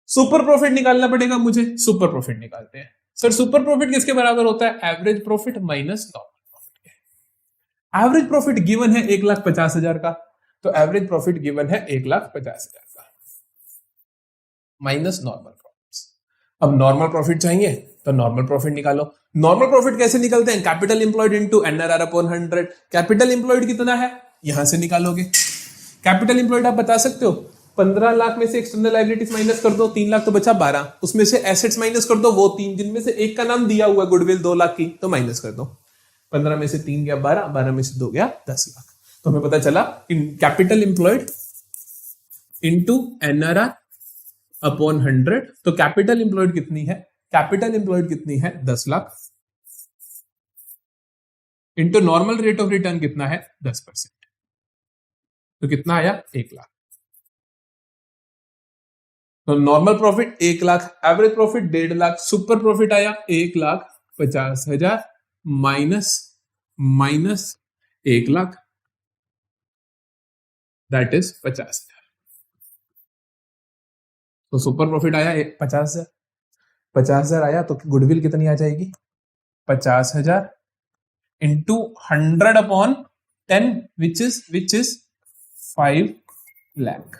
S1: सुपर प्रॉफिट निकालना पड़ेगा मुझे, सुपर प्रॉफिट निकालते हैं। सर सुपर प्रॉफिट किसके बराबर होता है? Average profit minus normal profit के। एवरेज प्रॉफिट गिवन है 1,50,000 का, तो एवरेज प्रॉफिट गिवन है 1,50,000 का माइनस नॉर्मल प्रॉफिट। अब नॉर्मल प्रॉफिट चाहिए तो नॉर्मल प्रॉफिट निकालो। नॉर्मल प्रॉफिट कैसे निकलते हैं? Capital employed into NRR upon 100। Capital employed कितना है यहां से निकालोगे। कैपिटल इंप्लॉयड आप बता सकते हो, 15 लाख में से एक्सटर्नल लायबिलिटीज माइनस कर दो, 3 लाख तो बचा 12, उसमें से एसेट्स माइनस कर दो वो 3, जिनमें से एक का नाम दिया हुआ गुडविल 2 लाख की, तो माइनस कर दो। 15 में से 3 गया 12, 12 में से 2 गया 10 लाख। तो हमें पता चला capital employed into NRR upon 100। तो कैपिटल इंप्लॉयड कितनी है? कैपिटल इंप्लॉयड कितनी है? 10 lakh into normal rate of return कितना है? 10%, तो कितना आया? 1 लाख। तो normal profit 1 lakh, average profit 1.5 lakh, super profit आया 1,50,000 माइनस 1 लाख, दैट इज 50,000। तो सुपर प्रॉफिट आया 50,000, 50,000 आया, तो गुडविल कितनी आ जाएगी? 50,000 into 100 upon 10, which is 5 lakh.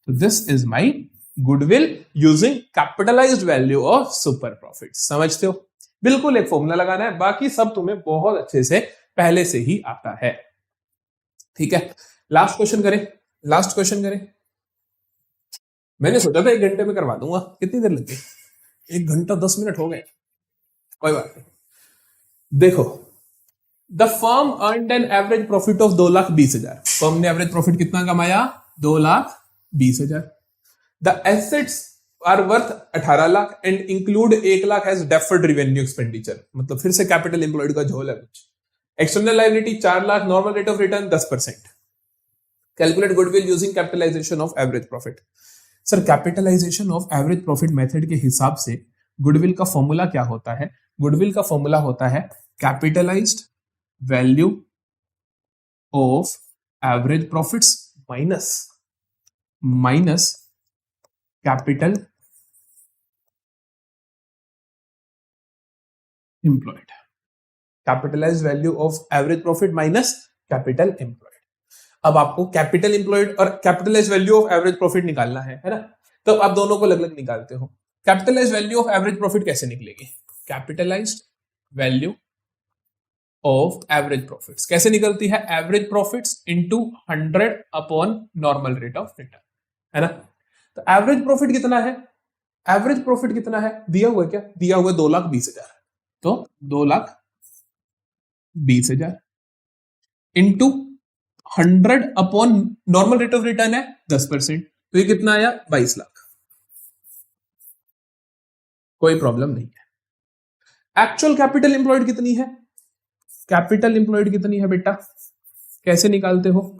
S1: तो this is my goodwill using capitalised value of super profit. समझते हो? बिल्कुल एक फॉर्मूला लगाना है, बाकी सब तुम्हें बहुत अच्छे से पहले से ही आता है। ठीक है, लास्ट क्वेश्चन करें। मैंने सोचा था 1 घंटे में करवा दूंगा, कितनी देर लगी? 1 घंटा 10 मिनट हो गए, कोई बात नहीं। देखो, the firm earned an average profit of 2,20,000। Firm ने एवरेज प्रॉफिट कितना कमाया? 2,20,000। The assets are worth 18 lakh and include 1 lakh as deferred revenue expenditure. मतलब फिर से कैपिटल एम्प्लॉयड का झोल है कुछ। External liability 4 lakh, normal rate of return 10%। Calculate goodwill using capitalisation of average profit. Sir capitalisation of average profit method के हिसाब से गुडविल का फॉर्मूला क्या होता है? गुडविल का फॉर्मूला होता है capitalised value of average profits minus capital employed. Capitalised value of average profit minus capital employed. अब आपको कैपिटल एम्प्लॉयड और capitalised value of average profit निकालना है ना। तो आप दोनों को अलग अलग निकालते हो। Capitalised value of average profit कैसे निकलेगी? Capitalised value of average profits कैसे निकलती है? Average profits into 100 upon normal rate of return, है ना। तो एवरेज प्रॉफिट कितना है? एवरेज प्रॉफिट कितना है दिया हुआ? क्या दिया हुआ? 2,20,000। तो 2,20,000 into 100 upon normal rate of return है 10%, तो ये कितना आया? 22 लाख। कोई प्रॉब्लम नहीं है। एक्चुअल कैपिटल एम्प्लॉयड कितनी है? कैपिटल एम्प्लॉयड कितनी है बेटा? कैसे निकालते हो?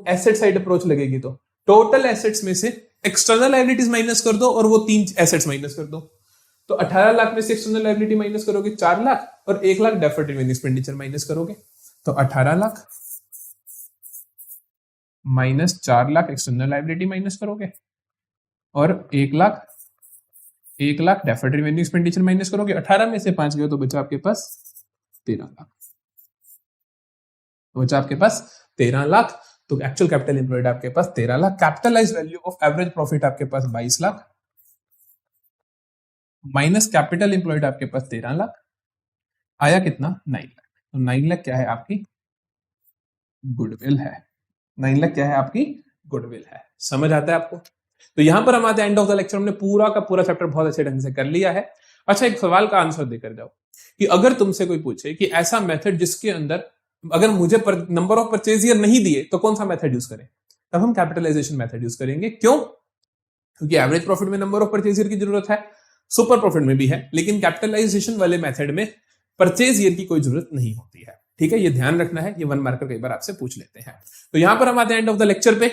S1: एसेट साइड अप्रोच लगेगी। तो टोटल एसेट्स में से एक्सटर्नल लायबिलिटीज माइनस कर दो और वो 3 एसेट्स माइनस कर दो। तो 18 लाख में से एक्सटर्नल लायबिलिटी माइनस करोगे 4 लाख और 1 lakh deferred revenue expenditure minus करोगे, तो 18 lakh minus 4 lakh external liability minus करोगे, और 1 lakh deferred revenue expenditure minus करोगे। 18 में से 5 गए तो बचा आपके पास 13 लाख, तो बचा आपके पास 13 लाख। तो एक्चुअल कैपिटल एम्प्लॉयड आपके पास 13 lakh. Capitalise value of average profit आपके पास 22 लाख, माइनस कैपिटल एम्प्लॉयड आपके पास 13 लाख, आया कितना 9 लाख। तो 9 लाख क्या है आपकी गुडविल है। 9 लाख क्या है आपकी गुडविल है। समझ आता है आपको। तो यहां पर हम आते हैं एंड ऑफ द लेक्चर। हमने पूरा का पूरा चैप्टर बहुत अच्छे ढंग से कर लिया है। अच्छा, एक सवाल का आंसर देकर जाओ कि अगर तुमसे कोई पूछे कि ऐसा मेथड जिसके अंदर अगर मुझे नंबर ऑफ परचेज ईयर नहीं दिए तो कौन सा मेथड यूज करें, तब हम कैपिटलाइजेशन मेथड यूज करेंगे। क्यों? क्योंकि एवरेज प्रॉफिट में नंबर ऑफ परचेज ईयर की जरूरत है, सुपर प्रॉफिट में भी है, लेकिन कैपिटलाइजेशन वाले मेथड में परचेज ईयर की कोई जरूरत नहीं होती है। ठीक है, ये ध्यान रखना है। ये 1 मार्कर कई बार आपसे पूछ लेते हैं। तो यहां पर हम आते हैं एंड ऑफ द लेक्चर पे।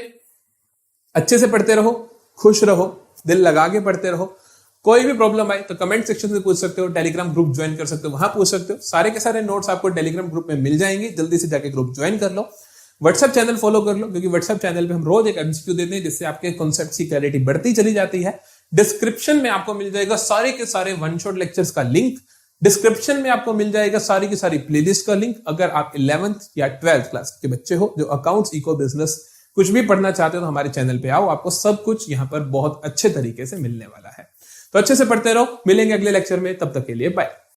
S1: अच्छे से पढ़ते रहो, खुश रहो, दिल लगा के पढ़ते रहो। कोई भी प्रॉब्लम आए तो कमेंट सेक्शन में पूछ सकते हो, टेलीग्राम ग्रुप ज्वाइन कर सकते हो, वहां पूछ सकते हो। सारे के सारे नोट्स आपको टेलीग्राम ग्रुप में मिल जाएंगे, जल्दी से जाके ग्रुप ज्वाइन कर लो। व्हाट्सएप चैनल फॉलो कर लो, क्योंकि व्हाट्सएप चैनल पे हम रोज एक एमसीक्यू देते हैं, जिससे आपके कॉन्सेप्ट की क्लैरिटी बढ़ती चली जाती है। डिस्क्रिप्शन में आपको मिल जाएगा सारे के सारे वन शॉट लेक्चर्स का लिंक। डिस्क्रिप्शन में आपको मिल जाएगा सारी की सारी प्लेलिस्ट का लिंक। अगर आप 11th या 12th क्लास के बच्चे हो जो अकाउंट्स, इको, बिजनेस कुछ भी पढ़ना चाहते हो, तो हमारे चैनल पे आओ, आपको सब कुछ यहां पर बहुत अच्छे तरीके से मिलने वाला है। तो अच्छे से पढ़ते रहो, मिलेंगे अगले लेक्चर में, तब तक के लिए बाय।